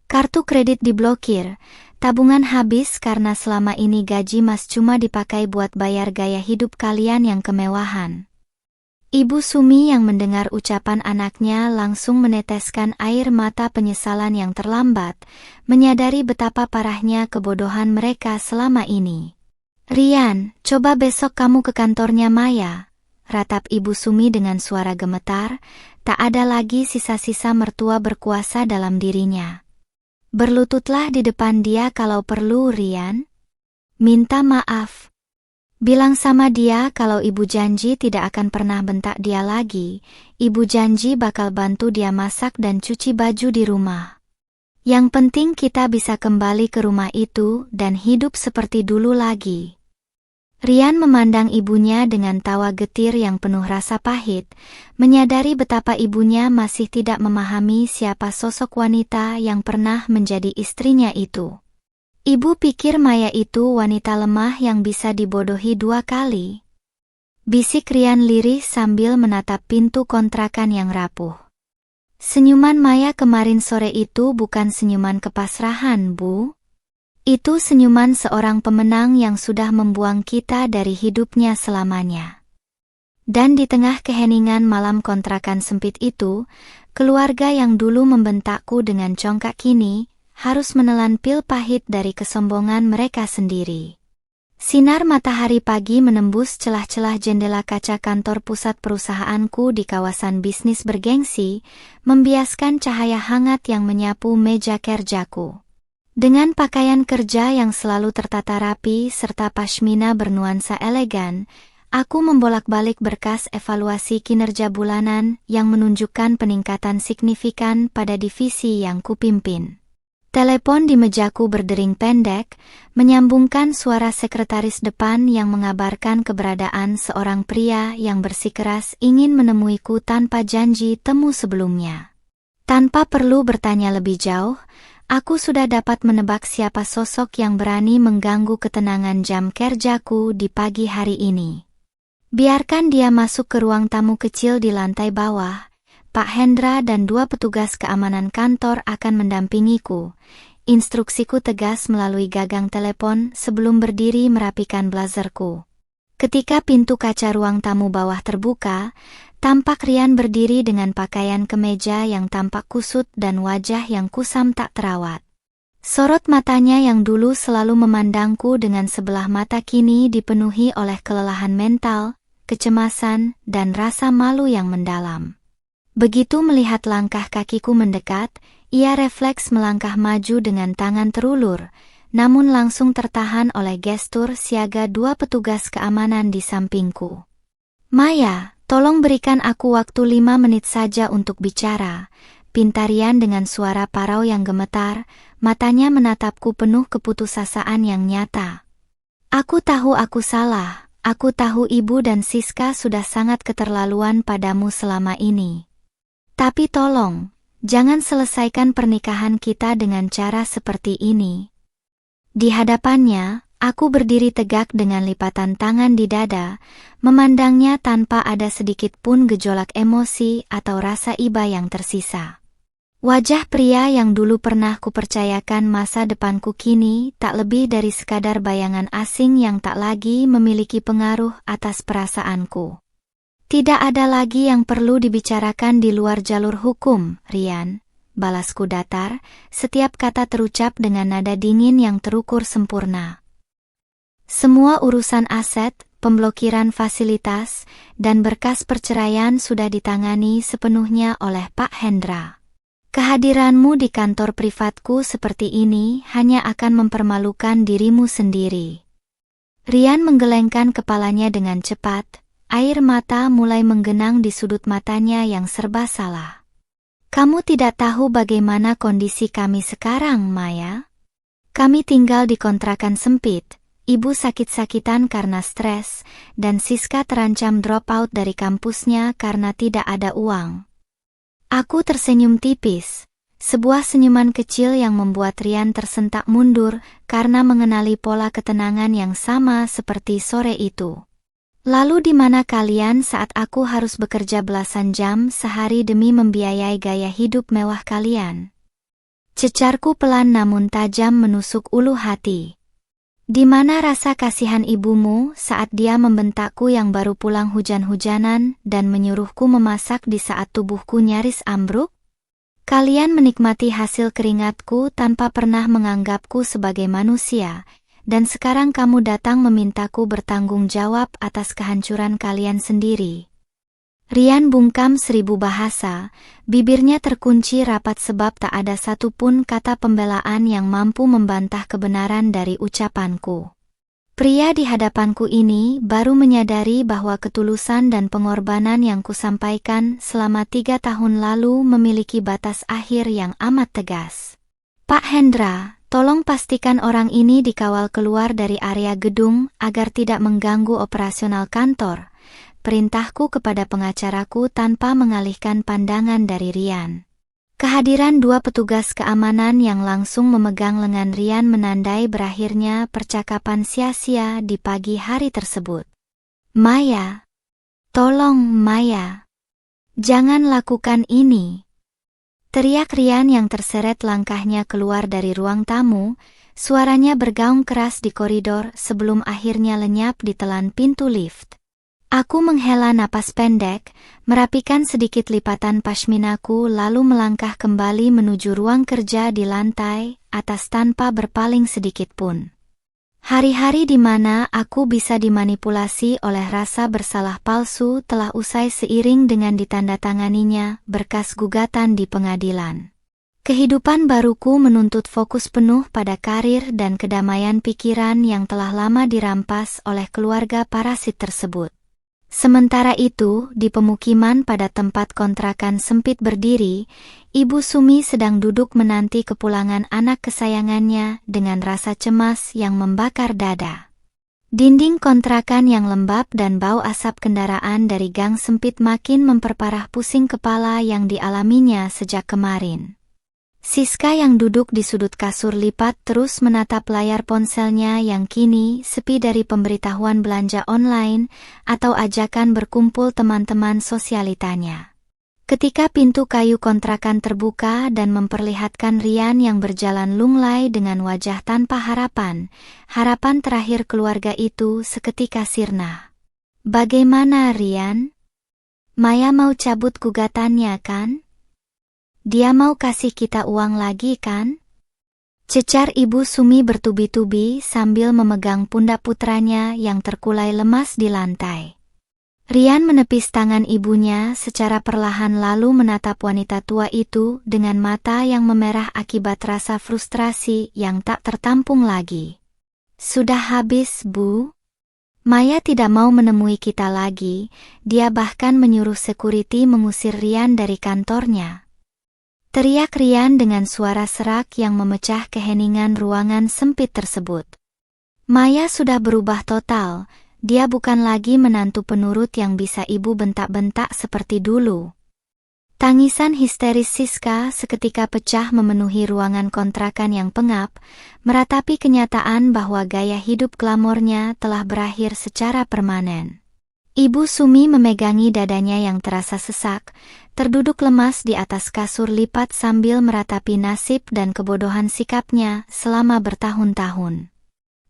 Kartu kredit diblokir, tabungan habis karena selama ini gaji mas cuma dipakai buat bayar gaya hidup kalian yang kemewahan. Ibu Sumi yang mendengar ucapan anaknya langsung meneteskan air mata penyesalan yang terlambat, menyadari betapa parahnya kebodohan mereka selama ini. Rian, coba besok kamu ke kantornya Maya, ratap Ibu Sumi dengan suara gemetar, tak ada lagi sisa-sisa mertua berkuasa dalam dirinya. Berlututlah di depan dia kalau perlu Rian. Minta maaf. Bilang sama dia kalau ibu janji tidak akan pernah bentak dia lagi, ibu janji bakal bantu dia masak dan cuci baju di rumah. Yang penting kita bisa kembali ke rumah itu dan hidup seperti dulu lagi. Rian memandang ibunya dengan tawa getir yang penuh rasa pahit, menyadari betapa ibunya masih tidak memahami siapa sosok wanita yang pernah menjadi istrinya itu. Ibu pikir Maya itu wanita lemah yang bisa dibodohi 2 kali. Bisik Rian lirih sambil menatap pintu kontrakan yang rapuh. Senyuman Maya kemarin sore itu bukan senyuman kepasrahan, Bu. Itu senyuman seorang pemenang yang sudah membuang kita dari hidupnya selamanya. Dan di tengah keheningan malam kontrakan sempit itu, keluarga yang dulu membentakku dengan congkak kini harus menelan pil pahit dari kesombongan mereka sendiri. Sinar matahari pagi menembus celah-celah jendela kaca kantor pusat perusahaanku di kawasan bisnis bergengsi, membiaskan cahaya hangat yang menyapu meja kerjaku. Dengan pakaian kerja yang selalu tertata rapi serta pashmina bernuansa elegan, aku membolak-balik berkas evaluasi kinerja bulanan yang menunjukkan peningkatan signifikan pada divisi yang kupimpin. Telepon di mejaku berdering pendek, menyambungkan suara sekretaris depan yang mengabarkan keberadaan seorang pria yang bersikeras ingin menemuiku tanpa janji temu sebelumnya. Tanpa perlu bertanya lebih jauh, aku sudah dapat menebak siapa sosok yang berani mengganggu ketenangan jam kerjaku di pagi hari ini. Biarkan dia masuk ke ruang tamu kecil di lantai bawah. Pak Hendra dan 2 petugas keamanan kantor akan mendampingiku. Instruksiku tegas melalui gagang telepon sebelum berdiri merapikan blazerku. Ketika pintu kaca ruang tamu bawah terbuka, tampak Rian berdiri dengan pakaian kemeja yang tampak kusut dan wajah yang kusam tak terawat. Sorot matanya yang dulu selalu memandangku dengan sebelah mata kini dipenuhi oleh kelelahan mental, kecemasan, dan rasa malu yang mendalam. Begitu melihat langkah kakiku mendekat, ia refleks melangkah maju dengan tangan terulur, namun langsung tertahan oleh gestur siaga 2 petugas keamanan di sampingku. "Maya, tolong berikan aku waktu 5 menit saja untuk bicara," pinta Rian dengan suara parau yang gemetar, matanya menatapku penuh keputusasaan yang nyata. "Aku tahu aku salah, aku tahu Ibu dan Siska sudah sangat keterlaluan padamu selama ini. Tapi tolong, jangan selesaikan pernikahan kita dengan cara seperti ini." Di hadapannya, aku berdiri tegak dengan lipatan tangan di dada, memandangnya tanpa ada sedikit pun gejolak emosi atau rasa iba yang tersisa. Wajah pria yang dulu pernah kupercayakan masa depanku kini tak lebih dari sekadar bayangan asing yang tak lagi memiliki pengaruh atas perasaanku. "Tidak ada lagi yang perlu dibicarakan di luar jalur hukum, Rian," balasku datar, setiap kata terucap dengan nada dingin yang terukur sempurna. "Semua urusan aset, pemblokiran fasilitas, dan berkas perceraian sudah ditangani sepenuhnya oleh Pak Hendra. Kehadiranmu di kantor privatku seperti ini hanya akan mempermalukan dirimu sendiri." Rian menggelengkan kepalanya dengan cepat. Air mata mulai menggenang di sudut matanya yang serba salah. "Kamu tidak tahu bagaimana kondisi kami sekarang, Maya. Kami tinggal di kontrakan sempit, Ibu sakit-sakitan karena stres, dan Siska terancam drop out dari kampusnya karena tidak ada uang." Aku tersenyum tipis, sebuah senyuman kecil yang membuat Rian tersentak mundur karena mengenali pola ketenangan yang sama seperti sore itu. "Lalu di mana kalian saat aku harus bekerja belasan jam sehari demi membiayai gaya hidup mewah kalian?" Cecarku pelan namun tajam menusuk ulu hati. "Di mana rasa kasihan ibumu saat dia membentakku yang baru pulang hujan-hujanan dan menyuruhku memasak di saat tubuhku nyaris ambruk? Kalian menikmati hasil keringatku tanpa pernah menganggapku sebagai manusia. Dan sekarang kamu datang memintaku bertanggung jawab atas kehancuran kalian sendiri." Rian bungkam 1000 bahasa, bibirnya terkunci rapat sebab tak ada satupun kata pembelaan yang mampu membantah kebenaran dari ucapanku. Pria di hadapanku ini baru menyadari bahwa ketulusan dan pengorbanan yang kusampaikan selama 3 tahun lalu memiliki batas akhir yang amat tegas. "Pak Hendra, tolong pastikan orang ini dikawal keluar dari area gedung agar tidak mengganggu operasional kantor," perintahku kepada pengacaraku tanpa mengalihkan pandangan dari Rian. Kehadiran 2 petugas keamanan yang langsung memegang lengan Rian menandai berakhirnya percakapan sia-sia di pagi hari tersebut. "Maya, tolong Maya, jangan lakukan ini," teriak Rian yang terseret langkahnya keluar dari ruang tamu. Suaranya bergaung keras di koridor sebelum akhirnya lenyap di telan pintu lift. Aku menghela napas pendek, merapikan sedikit lipatan pashminaku lalu melangkah kembali menuju ruang kerja di lantai atas tanpa berpaling sedikit pun. Hari-hari di mana aku bisa dimanipulasi oleh rasa bersalah palsu telah usai seiring dengan ditandatanganinya berkas gugatan di pengadilan. Kehidupan baruku menuntut fokus penuh pada karir dan kedamaian pikiran yang telah lama dirampas oleh keluarga parasit tersebut. Sementara itu, di pemukiman pada tempat kontrakan sempit berdiri, Ibu Sumi sedang duduk menanti kepulangan anak kesayangannya dengan rasa cemas yang membakar dada. Dinding kontrakan yang lembab dan bau asap kendaraan dari gang sempit makin memperparah pusing kepala yang dialaminya sejak kemarin. Siska yang duduk di sudut kasur lipat terus menatap layar ponselnya yang kini sepi dari pemberitahuan belanja online atau ajakan berkumpul teman-teman sosialitanya. Ketika pintu kayu kontrakan terbuka dan memperlihatkan Rian yang berjalan lunglai dengan wajah tanpa harapan, harapan terakhir keluarga itu seketika sirna. "Bagaimana, Rian? Maya mau cabut gugatannya kan? Dia mau kasih kita uang lagi kan?" Cecar Ibu Sumi bertubi-tubi sambil memegang pundak putranya yang terkulai lemas di lantai. Rian menepis tangan ibunya secara perlahan lalu menatap wanita tua itu dengan mata yang memerah akibat rasa frustrasi yang tak tertampung lagi. "Sudah habis, Bu? Maya tidak mau menemui kita lagi, dia bahkan menyuruh security mengusir Rian dari kantornya," teriak Rian dengan suara serak yang memecah keheningan ruangan sempit tersebut. Maya sudah berubah total, dia bukan lagi menantu penurut yang bisa ibu bentak-bentak seperti dulu. Tangisan histeris Siska seketika pecah memenuhi ruangan kontrakan yang pengap, meratapi kenyataan bahwa gaya hidup glamornya telah berakhir secara permanen. Ibu Sumi memegangi dadanya yang terasa sesak, terduduk lemas di atas kasur lipat sambil meratapi nasib dan kebodohan sikapnya selama bertahun-tahun.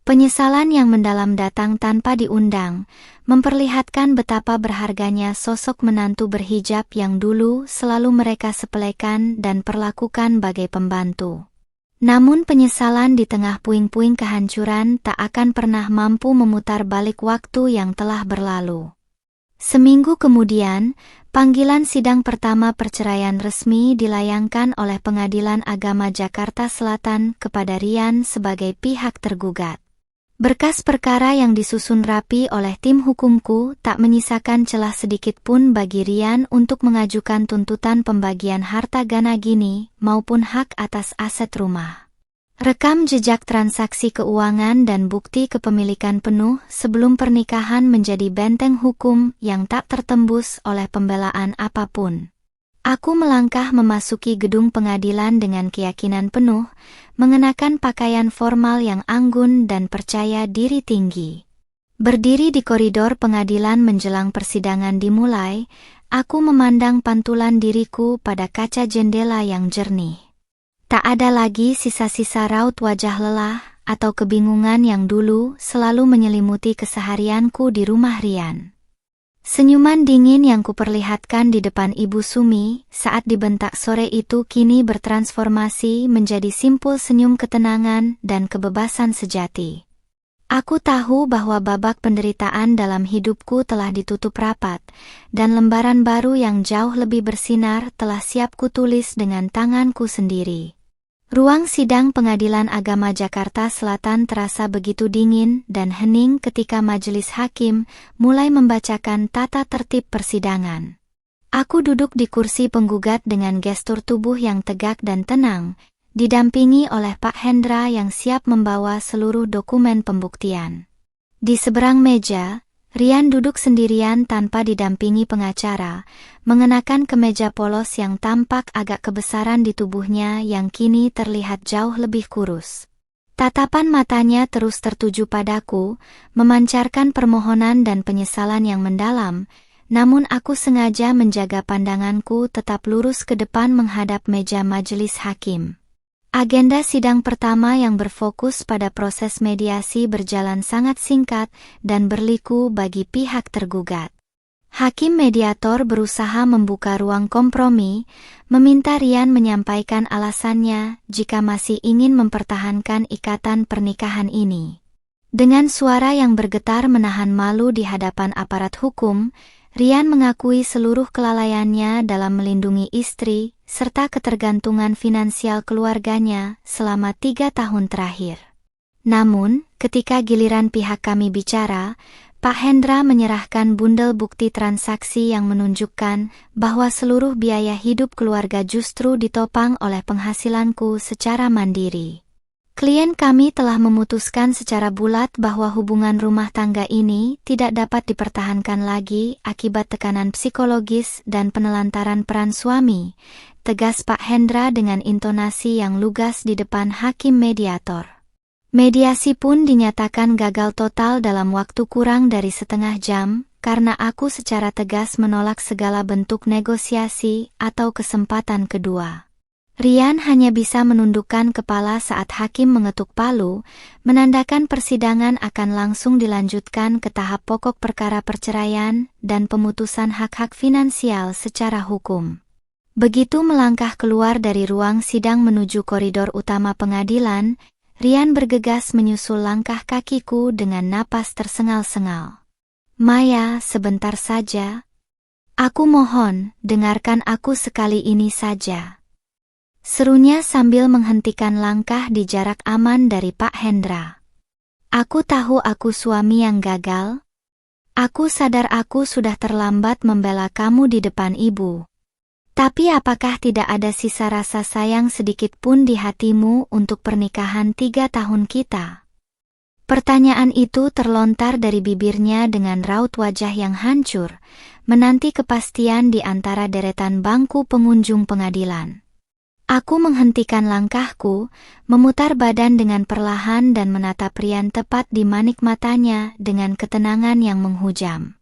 Penyesalan yang mendalam datang tanpa diundang, memperlihatkan betapa berharganya sosok menantu berhijab yang dulu selalu mereka sepelekan dan perlakukan bagai pembantu. Namun penyesalan di tengah puing-puing kehancuran tak akan pernah mampu memutar balik waktu yang telah berlalu. Seminggu kemudian, panggilan sidang pertama perceraian resmi dilayangkan oleh Pengadilan Agama Jakarta Selatan kepada Rian sebagai pihak tergugat. Berkas perkara yang disusun rapi oleh tim hukumku tak menyisakan celah sedikit pun bagi Rian untuk mengajukan tuntutan pembagian harta ganagini maupun hak atas aset rumah. Rekam jejak transaksi keuangan dan bukti kepemilikan penuh sebelum pernikahan menjadi benteng hukum yang tak tertembus oleh pembelaan apapun. Aku melangkah memasuki gedung pengadilan dengan keyakinan penuh, mengenakan pakaian formal yang anggun dan percaya diri tinggi. Berdiri di koridor pengadilan menjelang persidangan dimulai, aku memandang pantulan diriku pada kaca jendela yang jernih. Tak ada lagi sisa-sisa raut wajah lelah atau kebingungan yang dulu selalu menyelimuti keseharianku di rumah Rian. Senyuman dingin yang kuperlihatkan di depan Ibu Sumi saat dibentak sore itu kini bertransformasi menjadi simpul senyum ketenangan dan kebebasan sejati. Aku tahu bahwa babak penderitaan dalam hidupku telah ditutup rapat, dan lembaran baru yang jauh lebih bersinar telah siap kutulis dengan tanganku sendiri. Ruang sidang Pengadilan Agama Jakarta Selatan terasa begitu dingin dan hening ketika majelis hakim mulai membacakan tata tertib persidangan. Aku duduk di kursi penggugat dengan gestur tubuh yang tegak dan tenang, didampingi oleh Pak Hendra yang siap membawa seluruh dokumen pembuktian. Di seberang meja, Rian duduk sendirian tanpa didampingi pengacara, mengenakan kemeja polos yang tampak agak kebesaran di tubuhnya yang kini terlihat jauh lebih kurus. Tatapan matanya terus tertuju padaku, memancarkan permohonan dan penyesalan yang mendalam, namun aku sengaja menjaga pandanganku tetap lurus ke depan menghadap meja majelis hakim. Agenda sidang pertama yang berfokus pada proses mediasi berjalan sangat singkat dan berliku bagi pihak tergugat. Hakim mediator berusaha membuka ruang kompromi, meminta Rian menyampaikan alasannya jika masih ingin mempertahankan ikatan pernikahan ini. Dengan suara yang bergetar menahan malu di hadapan aparat hukum, Rian mengakui seluruh kelalaiannya dalam melindungi istri, serta ketergantungan finansial keluarganya selama 3 tahun terakhir. Namun, ketika giliran pihak kami bicara, Pak Hendra menyerahkan bundel bukti transaksi yang menunjukkan bahwa seluruh biaya hidup keluarga justru ditopang oleh penghasilanku secara mandiri. Klien kami telah memutuskan secara bulat bahwa hubungan rumah tangga ini tidak dapat dipertahankan lagi akibat tekanan psikologis dan penelantaran peran suami, tegas Pak Hendra dengan intonasi yang lugas di depan hakim mediator. Mediasi pun dinyatakan gagal total dalam waktu kurang dari setengah jam, karena aku secara tegas menolak segala bentuk negosiasi atau kesempatan kedua. Rian hanya bisa menundukkan kepala saat hakim mengetuk palu, menandakan persidangan akan langsung dilanjutkan ke tahap pokok perkara perceraian dan pemutusan hak-hak finansial secara hukum. Begitu melangkah keluar dari ruang sidang menuju koridor utama pengadilan, Rian bergegas menyusul langkah kakiku dengan napas tersengal-sengal. "Maya, sebentar saja. Aku mohon, dengarkan aku sekali ini saja," serunya sambil menghentikan langkah di jarak aman dari Pak Hendra. "Aku tahu aku suami yang gagal. Aku sadar aku sudah terlambat membela kamu di depan ibu. Tapi apakah tidak ada sisa rasa sayang sedikit pun di hatimu untuk pernikahan 3 tahun kita?" Pertanyaan itu terlontar dari bibirnya dengan raut wajah yang hancur, menanti kepastian di antara deretan bangku pengunjung pengadilan. Aku menghentikan langkahku, memutar badan dengan perlahan dan menatap Rian tepat di manik matanya dengan ketenangan yang menghujam.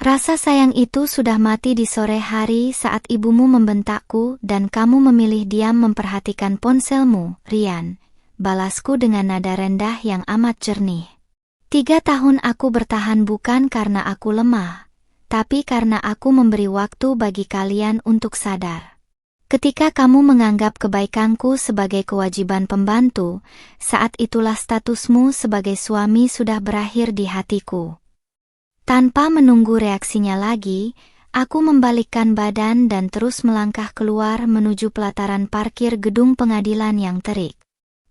"Rasa sayang itu sudah mati di sore hari saat ibumu membentakku dan kamu memilih diam memperhatikan ponselmu, Rian," balasku dengan nada rendah yang amat jernih. 3 tahun aku bertahan bukan karena aku lemah, tapi karena aku memberi waktu bagi kalian untuk sadar. Ketika kamu menganggap kebaikanku sebagai kewajiban pembantu, saat itulah statusmu sebagai suami sudah berakhir di hatiku." Tanpa menunggu reaksinya lagi, aku membalikkan badan dan terus melangkah keluar menuju pelataran parkir gedung pengadilan yang terik.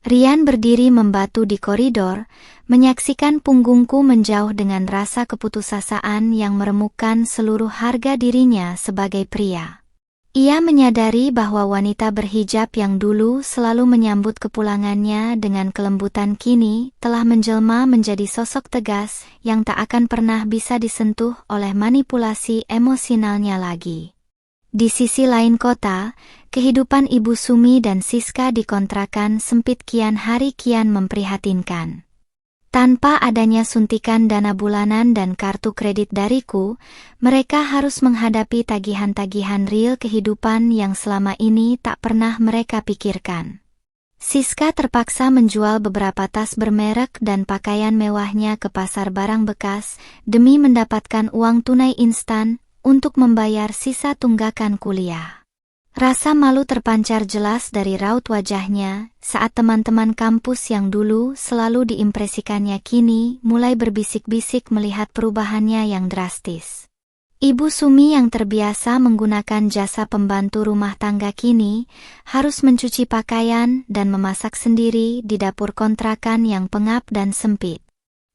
Rian berdiri membatu di koridor, menyaksikan punggungku menjauh dengan rasa keputusasaan yang meremukkan seluruh harga dirinya sebagai pria. Ia menyadari bahwa wanita berhijab yang dulu selalu menyambut kepulangannya dengan kelembutan kini telah menjelma menjadi sosok tegas yang tak akan pernah bisa disentuh oleh manipulasi emosionalnya lagi. Di sisi lain kota, kehidupan Ibu Sumi dan Siska di kontrakan sempit kian hari kian memprihatinkan. Tanpa adanya suntikan dana bulanan dan kartu kredit dariku, mereka harus menghadapi tagihan-tagihan real kehidupan yang selama ini tak pernah mereka pikirkan. Siska terpaksa menjual beberapa tas bermerek dan pakaian mewahnya ke pasar barang bekas demi mendapatkan uang tunai instan untuk membayar sisa tunggakan kuliah. Rasa malu terpancar jelas dari raut wajahnya saat teman-teman kampus yang dulu selalu diimpresikannya kini mulai berbisik-bisik melihat perubahannya yang drastis. Ibu Sumi yang terbiasa menggunakan jasa pembantu rumah tangga kini harus mencuci pakaian dan memasak sendiri di dapur kontrakan yang pengap dan sempit.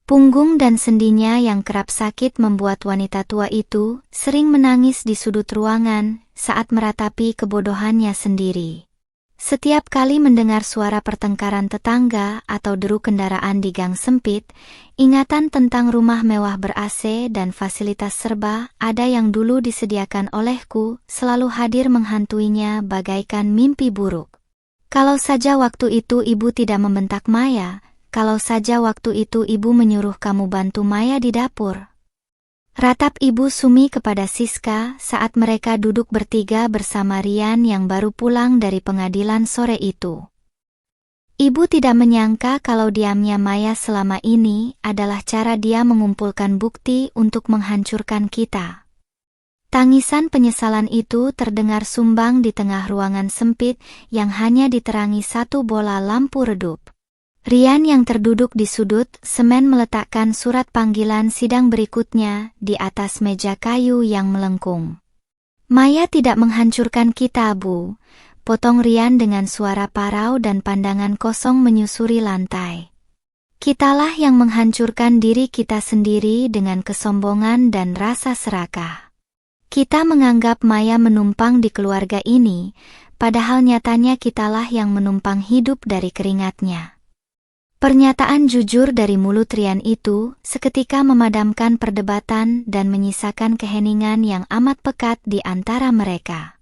Punggung dan sendinya yang kerap sakit membuat wanita tua itu sering menangis di sudut ruangan saat meratapi kebodohannya sendiri. Setiap kali mendengar suara pertengkaran tetangga atau deru kendaraan di gang sempit, ingatan tentang rumah mewah ber-AC dan fasilitas serba ada yang dulu disediakan olehku selalu hadir menghantuinya bagaikan mimpi buruk. Kalau saja waktu itu ibu tidak membentak Maya, kalau saja waktu itu ibu menyuruh kamu bantu Maya di dapur. Ratap Ibu Sumi kepada Siska saat mereka duduk bertiga bersama Rian yang baru pulang dari pengadilan sore itu. Ibu tidak menyangka kalau diamnya Maya selama ini adalah cara dia mengumpulkan bukti untuk menghancurkan kita. Tangisan penyesalan itu terdengar sumbang di tengah ruangan sempit yang hanya diterangi satu bola lampu redup. Rian yang terduduk di sudut semen meletakkan surat panggilan sidang berikutnya di atas meja kayu yang melengkung. Maya tidak menghancurkan kita, Bu, potong Rian dengan suara parau dan pandangan kosong menyusuri lantai. Kitalah yang menghancurkan diri kita sendiri dengan kesombongan dan rasa serakah. Kita menganggap Maya menumpang di keluarga ini, padahal nyatanya kitalah yang menumpang hidup dari keringatnya. Pernyataan jujur dari mulut Rian itu seketika memadamkan perdebatan dan menyisakan keheningan yang amat pekat di antara mereka.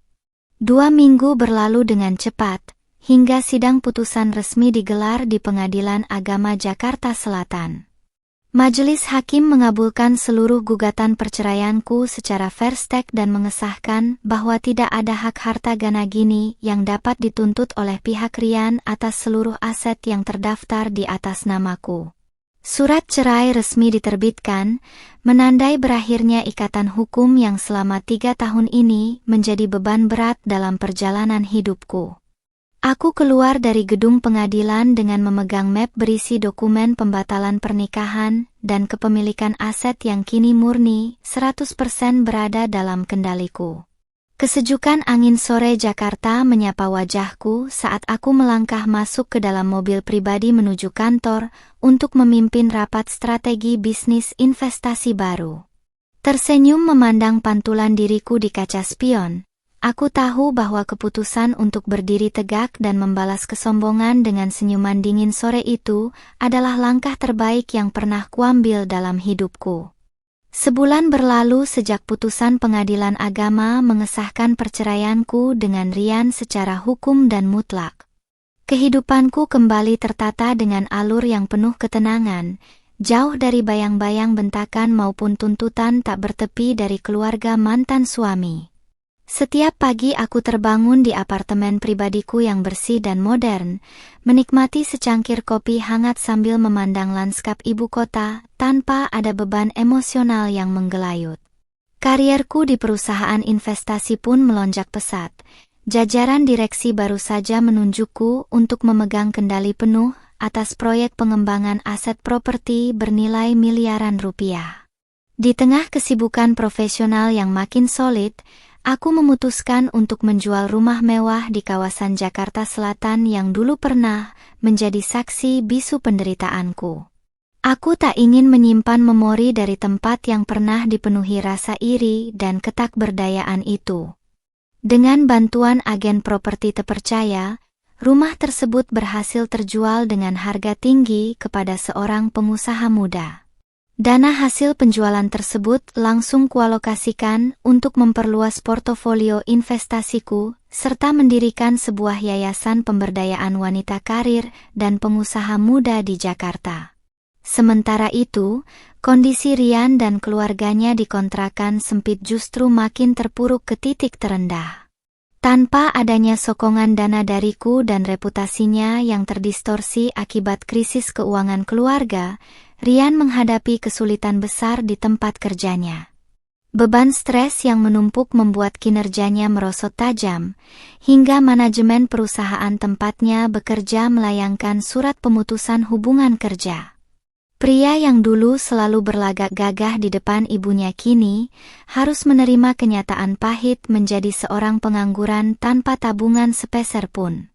2 minggu berlalu dengan cepat, hingga sidang putusan resmi digelar di Pengadilan Agama Jakarta Selatan. Majelis Hakim mengabulkan seluruh gugatan perceraianku secara fair stake dan mengesahkan bahwa tidak ada hak harta ganagini yang dapat dituntut oleh pihak Rian atas seluruh aset yang terdaftar di atas namaku. Surat cerai resmi diterbitkan, menandai berakhirnya ikatan hukum yang selama 3 tahun ini menjadi beban berat dalam perjalanan hidupku. Aku keluar dari gedung pengadilan dengan memegang map berisi dokumen pembatalan pernikahan dan kepemilikan aset yang kini murni 100% berada dalam kendaliku. Kesejukan angin sore Jakarta menyapa wajahku saat aku melangkah masuk ke dalam mobil pribadi menuju kantor untuk memimpin rapat strategi bisnis investasi baru. Tersenyum memandang pantulan diriku di kaca spion. Aku tahu bahwa keputusan untuk berdiri tegak dan membalas kesombongan dengan senyuman dingin sore itu adalah langkah terbaik yang pernah kuambil dalam hidupku. Sebulan berlalu sejak putusan pengadilan agama mengesahkan perceraianku dengan Rian secara hukum dan mutlak. Kehidupanku kembali tertata dengan alur yang penuh ketenangan, jauh dari bayang-bayang bentakan maupun tuntutan tak bertepi dari keluarga mantan suami. Setiap pagi aku terbangun di apartemen pribadiku yang bersih dan modern, menikmati secangkir kopi hangat sambil memandang lanskap ibu kota tanpa ada beban emosional yang menggelayut. Karierku di perusahaan investasi pun melonjak pesat. Jajaran direksi baru saja menunjukku untuk memegang kendali penuh atas proyek pengembangan aset properti bernilai miliaran rupiah. Di tengah kesibukan profesional yang makin solid, aku memutuskan untuk menjual rumah mewah di kawasan Jakarta Selatan yang dulu pernah menjadi saksi bisu penderitaanku. Aku tak ingin menyimpan memori dari tempat yang pernah dipenuhi rasa iri dan ketakberdayaan itu. Dengan bantuan agen properti terpercaya, rumah tersebut berhasil terjual dengan harga tinggi kepada seorang pengusaha muda. Dana hasil penjualan tersebut langsung kualokasikan untuk memperluas portofolio investasiku, serta mendirikan sebuah yayasan pemberdayaan wanita karir dan pengusaha muda di Jakarta. Sementara itu, kondisi Rian dan keluarganya di kontrakan sempit justru makin terpuruk ke titik terendah. Tanpa adanya sokongan dana dariku dan reputasinya yang terdistorsi akibat krisis keuangan keluarga, Rian menghadapi kesulitan besar di tempat kerjanya. Beban stres yang menumpuk membuat kinerjanya merosot tajam, hingga manajemen perusahaan tempatnya bekerja melayangkan surat pemutusan hubungan kerja. Pria yang dulu selalu berlagak gagah di depan ibunya kini harus menerima kenyataan pahit menjadi seorang pengangguran tanpa tabungan sepeser pun.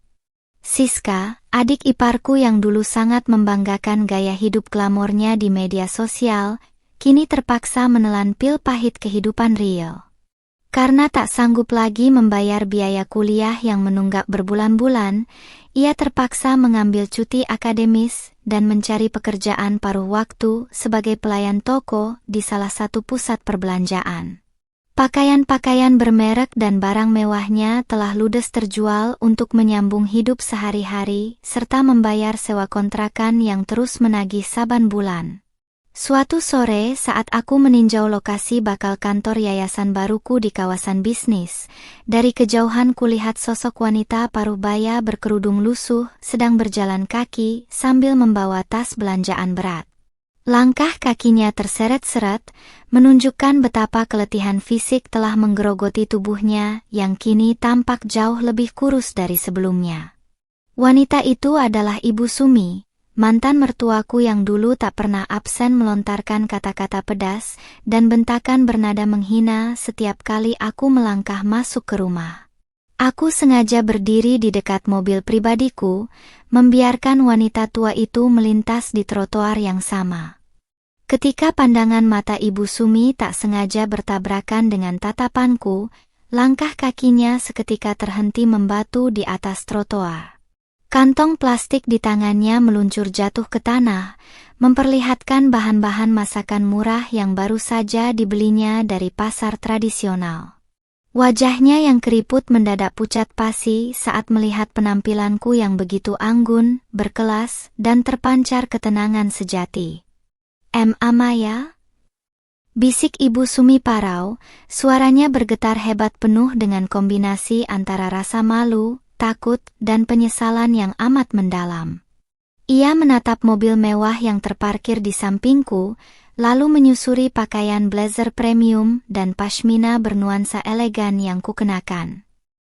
Siska, adik iparku yang dulu sangat membanggakan gaya hidup glamornya di media sosial, kini terpaksa menelan pil pahit kehidupan real. Karena tak sanggup lagi membayar biaya kuliah yang menunggak berbulan-bulan, ia terpaksa mengambil cuti akademis dan mencari pekerjaan paruh waktu sebagai pelayan toko di salah satu pusat perbelanjaan. Pakaian-pakaian bermerek dan barang mewahnya telah ludes terjual untuk menyambung hidup sehari-hari serta membayar sewa kontrakan yang terus menagih saban bulan. Suatu sore saat aku meninjau lokasi bakal kantor yayasan baruku di kawasan bisnis, dari kejauhan kulihat sosok wanita paruh baya berkerudung lusuh sedang berjalan kaki sambil membawa tas belanjaan berat. Langkah kakinya terseret-seret, menunjukkan betapa keletihan fisik telah menggerogoti tubuhnya yang kini tampak jauh lebih kurus dari sebelumnya. Wanita itu adalah Ibu Sumi, mantan mertuaku yang dulu tak pernah absen melontarkan kata-kata pedas dan bentakan bernada menghina setiap kali aku melangkah masuk ke rumah. Aku sengaja berdiri di dekat mobil pribadiku, membiarkan wanita tua itu melintas di trotoar yang sama. Ketika pandangan mata Ibu Sumi tak sengaja bertabrakan dengan tatapanku, langkah kakinya seketika terhenti membatu di atas trotoar. Kantong plastik di tangannya meluncur jatuh ke tanah, memperlihatkan bahan-bahan masakan murah yang baru saja dibelinya dari pasar tradisional. Wajahnya yang keriput mendadak pucat pasi saat melihat penampilanku yang begitu anggun, berkelas, dan terpancar ketenangan sejati. Maya? Bisik Ibu Sumi parau, suaranya bergetar hebat penuh dengan kombinasi antara rasa malu, takut, dan penyesalan yang amat mendalam. Ia menatap mobil mewah yang terparkir di sampingku, lalu menyusuri pakaian blazer premium dan pashmina bernuansa elegan yang kukenakan.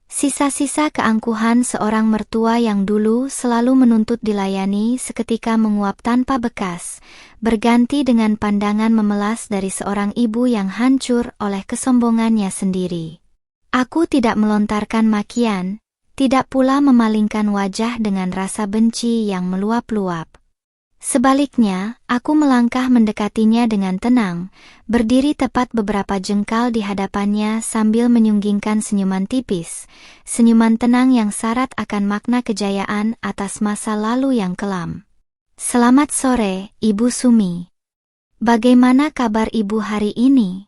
Sisa-sisa keangkuhan seorang mertua yang dulu selalu menuntut dilayani seketika menguap tanpa bekas, berganti dengan pandangan memelas dari seorang ibu yang hancur oleh kesombongannya sendiri. Aku tidak melontarkan makian, tidak pula memalingkan wajah dengan rasa benci yang meluap-luap. Sebaliknya, aku melangkah mendekatinya dengan tenang, berdiri tepat beberapa jengkal di hadapannya sambil menyunggingkan senyuman tipis, senyuman tenang yang syarat akan makna kejayaan atas masa lalu yang kelam. Selamat sore, Ibu Sumi. Bagaimana kabar Ibu hari ini?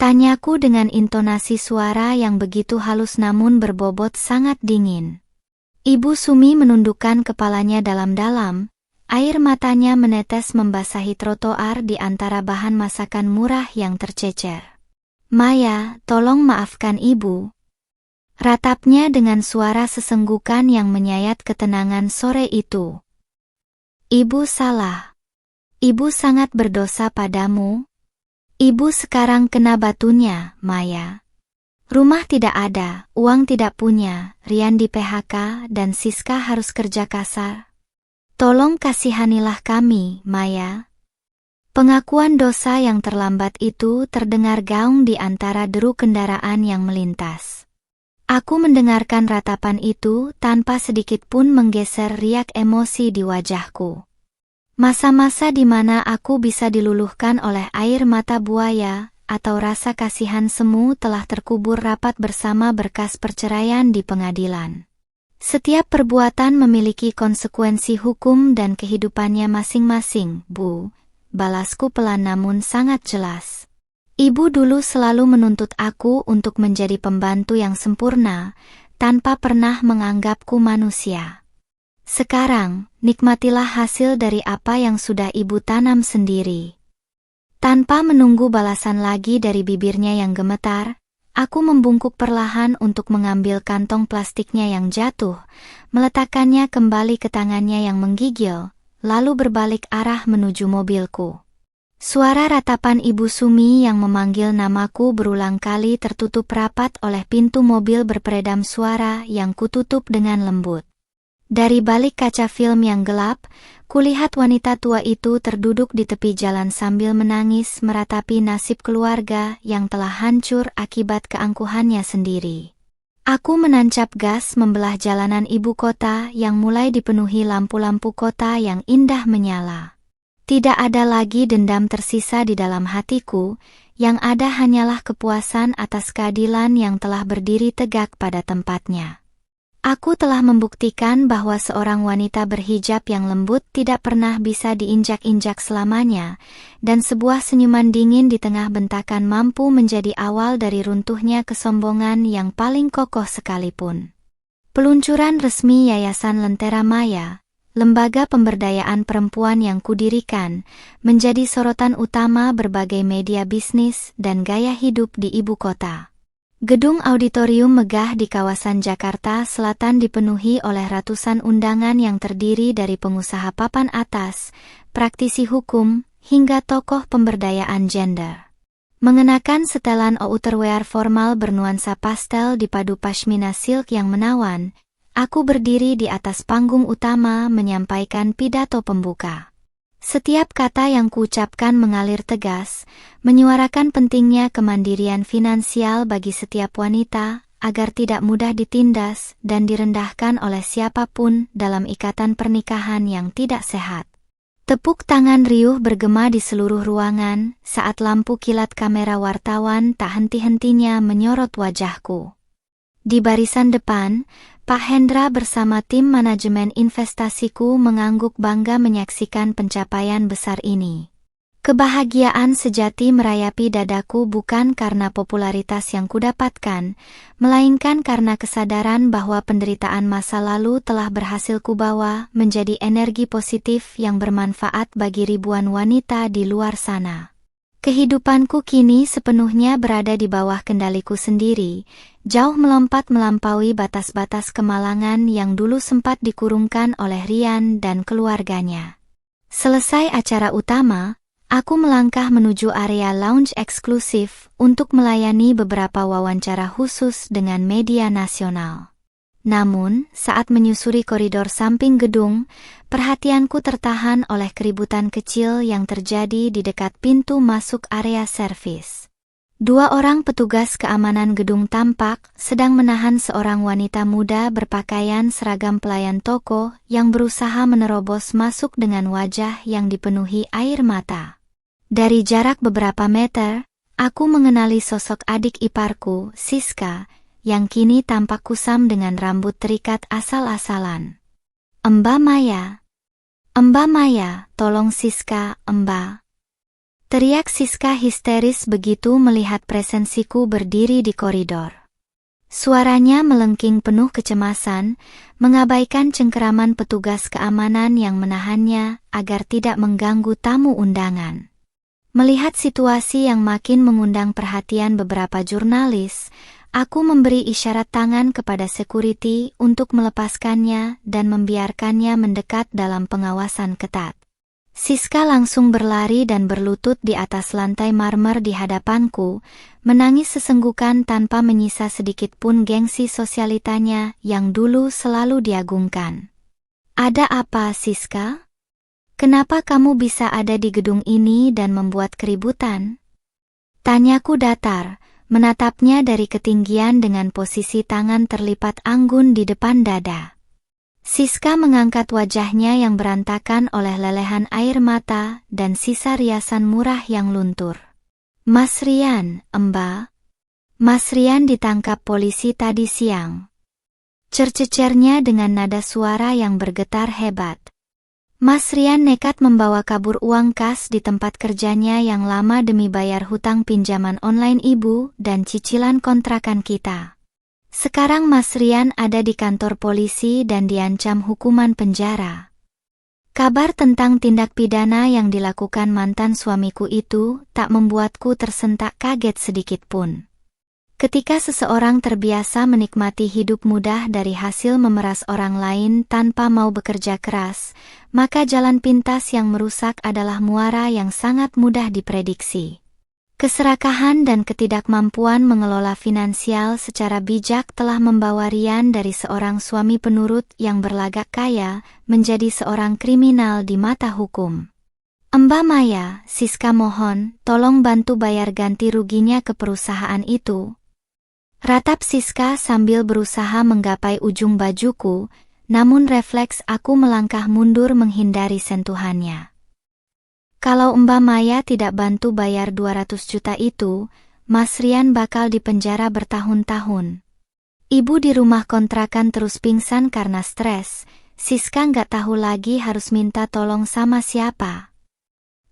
Tanyaku dengan intonasi suara yang begitu halus namun berbobot sangat dingin. Ibu Sumi menundukkan kepalanya dalam-dalam. Air matanya menetes membasahi trotoar di antara bahan masakan murah yang tercecer. Maya, tolong maafkan Ibu. Ratapnya dengan suara sesenggukan yang menyayat ketenangan sore itu. Ibu salah. Ibu sangat berdosa padamu. Ibu sekarang kena batunya, Maya. Rumah tidak ada, uang tidak punya, Rian di PHK dan Siska harus kerja kasar. Tolong kasihanilah kami, Maya. Pengakuan dosa yang terlambat itu terdengar gaung di antara deru kendaraan yang melintas. Aku mendengarkan ratapan itu tanpa sedikit pun menggeser riak emosi di wajahku. Masa-masa di mana aku bisa diluluhkan oleh air mata buaya atau rasa kasihan semu telah terkubur rapat bersama berkas perceraian di pengadilan. Setiap perbuatan memiliki konsekuensi hukum dan kehidupannya masing-masing, Bu. Balasku pelan namun sangat jelas. Ibu dulu selalu menuntut aku untuk menjadi pembantu yang sempurna, tanpa pernah menganggapku manusia. Sekarang, nikmatilah hasil dari apa yang sudah Ibu tanam sendiri. Tanpa menunggu balasan lagi dari bibirnya yang gemetar, aku membungkuk perlahan untuk mengambil kantong plastiknya yang jatuh, meletakkannya kembali ke tangannya yang menggigil, lalu berbalik arah menuju mobilku. Suara ratapan Ibu Sumi yang memanggil namaku berulang kali tertutup rapat oleh pintu mobil berperedam suara yang kututup dengan lembut. Dari balik kaca film yang gelap, kulihat wanita tua itu terduduk di tepi jalan sambil menangis meratapi nasib keluarga yang telah hancur akibat keangkuhannya sendiri. Aku menancap gas membelah jalanan ibu kota yang mulai dipenuhi lampu-lampu kota yang indah menyala. Tidak ada lagi dendam tersisa di dalam hatiku, yang ada hanyalah kepuasan atas keadilan yang telah berdiri tegak pada tempatnya. Aku telah membuktikan bahwa seorang wanita berhijab yang lembut tidak pernah bisa diinjak-injak selamanya, dan sebuah senyuman dingin di tengah bentakan mampu menjadi awal dari runtuhnya kesombongan yang paling kokoh sekalipun. Peluncuran resmi Yayasan Lentera Maya, lembaga pemberdayaan perempuan yang kudirikan, menjadi sorotan utama berbagai media bisnis dan gaya hidup di ibu kota. Gedung auditorium megah di kawasan Jakarta Selatan dipenuhi oleh ratusan undangan yang terdiri dari pengusaha papan atas, praktisi hukum, hingga tokoh pemberdayaan gender. Mengenakan setelan outerwear formal bernuansa pastel dipadu pashmina silk yang menawan, aku berdiri di atas panggung utama menyampaikan pidato pembuka. Setiap kata yang kuucapkan mengalir tegas, menyuarakan pentingnya kemandirian finansial bagi setiap wanita, agar tidak mudah ditindas dan direndahkan oleh siapapun dalam ikatan pernikahan yang tidak sehat. Tepuk tangan riuh bergema di seluruh ruangan saat lampu kilat kamera wartawan tak henti-hentinya menyorot wajahku. Di barisan depan, Pak Hendra bersama tim manajemen investasiku mengangguk bangga menyaksikan pencapaian besar ini. Kebahagiaan sejati merayapi dadaku bukan karena popularitas yang kudapatkan, melainkan karena kesadaran bahwa penderitaan masa lalu telah berhasil kubawa menjadi energi positif yang bermanfaat bagi ribuan wanita di luar sana. Kehidupanku kini sepenuhnya berada di bawah kendaliku sendiri, jauh melompat melampaui batas-batas kemalangan yang dulu sempat dikurungkan oleh Rian dan keluarganya. Selesai acara utama, aku melangkah menuju area lounge eksklusif untuk melayani beberapa wawancara khusus dengan media nasional. Namun, saat menyusuri koridor samping gedung, perhatianku tertahan oleh keributan kecil yang terjadi di dekat pintu masuk area servis. 2 orang petugas keamanan gedung tampak sedang menahan seorang wanita muda berpakaian seragam pelayan toko yang berusaha menerobos masuk dengan wajah yang dipenuhi air mata. Dari jarak beberapa meter, aku mengenali sosok adik iparku, Siska, yang kini tampak kusam dengan rambut terikat asal-asalan. "Mbak Maya. Mbak Maya, tolong Siska, Mbak." Teriak Siska histeris begitu melihat presensiku berdiri di koridor. Suaranya melengking penuh kecemasan, mengabaikan cengkeraman petugas keamanan yang menahannya agar tidak mengganggu tamu undangan. Melihat situasi yang makin mengundang perhatian beberapa jurnalis, aku memberi isyarat tangan kepada security untuk melepaskannya dan membiarkannya mendekat dalam pengawasan ketat. Siska langsung berlari dan berlutut di atas lantai marmer di hadapanku, menangis sesenggukan tanpa menyisa sedikit pun gengsi sosialitanya yang dulu selalu diagungkan. "Ada apa, Siska? Kenapa kamu bisa ada di gedung ini dan membuat keributan?" Tanyaku datar, menatapnya dari ketinggian dengan posisi tangan terlipat anggun di depan dada. Siska mengangkat wajahnya yang berantakan oleh lelehan air mata dan sisa riasan murah yang luntur. "Mas Rian, Mbak. Mas Rian ditangkap polisi tadi siang." Cercecernya dengan nada suara yang bergetar hebat. Mas Rian nekat membawa kabur uang kas di tempat kerjanya yang lama demi bayar hutang pinjaman online ibu dan cicilan kontrakan kita. Sekarang Mas Rian ada di kantor polisi dan diancam hukuman penjara. Kabar tentang tindak pidana yang dilakukan mantan suamiku itu tak membuatku tersentak kaget sedikit pun. Ketika seseorang terbiasa menikmati hidup mudah dari hasil memeras orang lain tanpa mau bekerja keras, maka jalan pintas yang merusak adalah muara yang sangat mudah diprediksi. Keserakahan dan ketidakmampuan mengelola finansial secara bijak telah membawa Rian dari seorang suami penurut yang berlagak kaya menjadi seorang kriminal di mata hukum. "Mbak Maya, Siska mohon, tolong bantu bayar ganti ruginya ke perusahaan itu." Ratap Siska sambil berusaha menggapai ujung bajuku, namun refleks aku melangkah mundur menghindari sentuhannya. "Kalau Mbak Maya tidak bantu bayar 200 juta itu, Mas Rian bakal dipenjara bertahun-tahun." Ibu di rumah kontrakan terus pingsan karena stres, Siska nggak tahu lagi harus minta tolong sama siapa.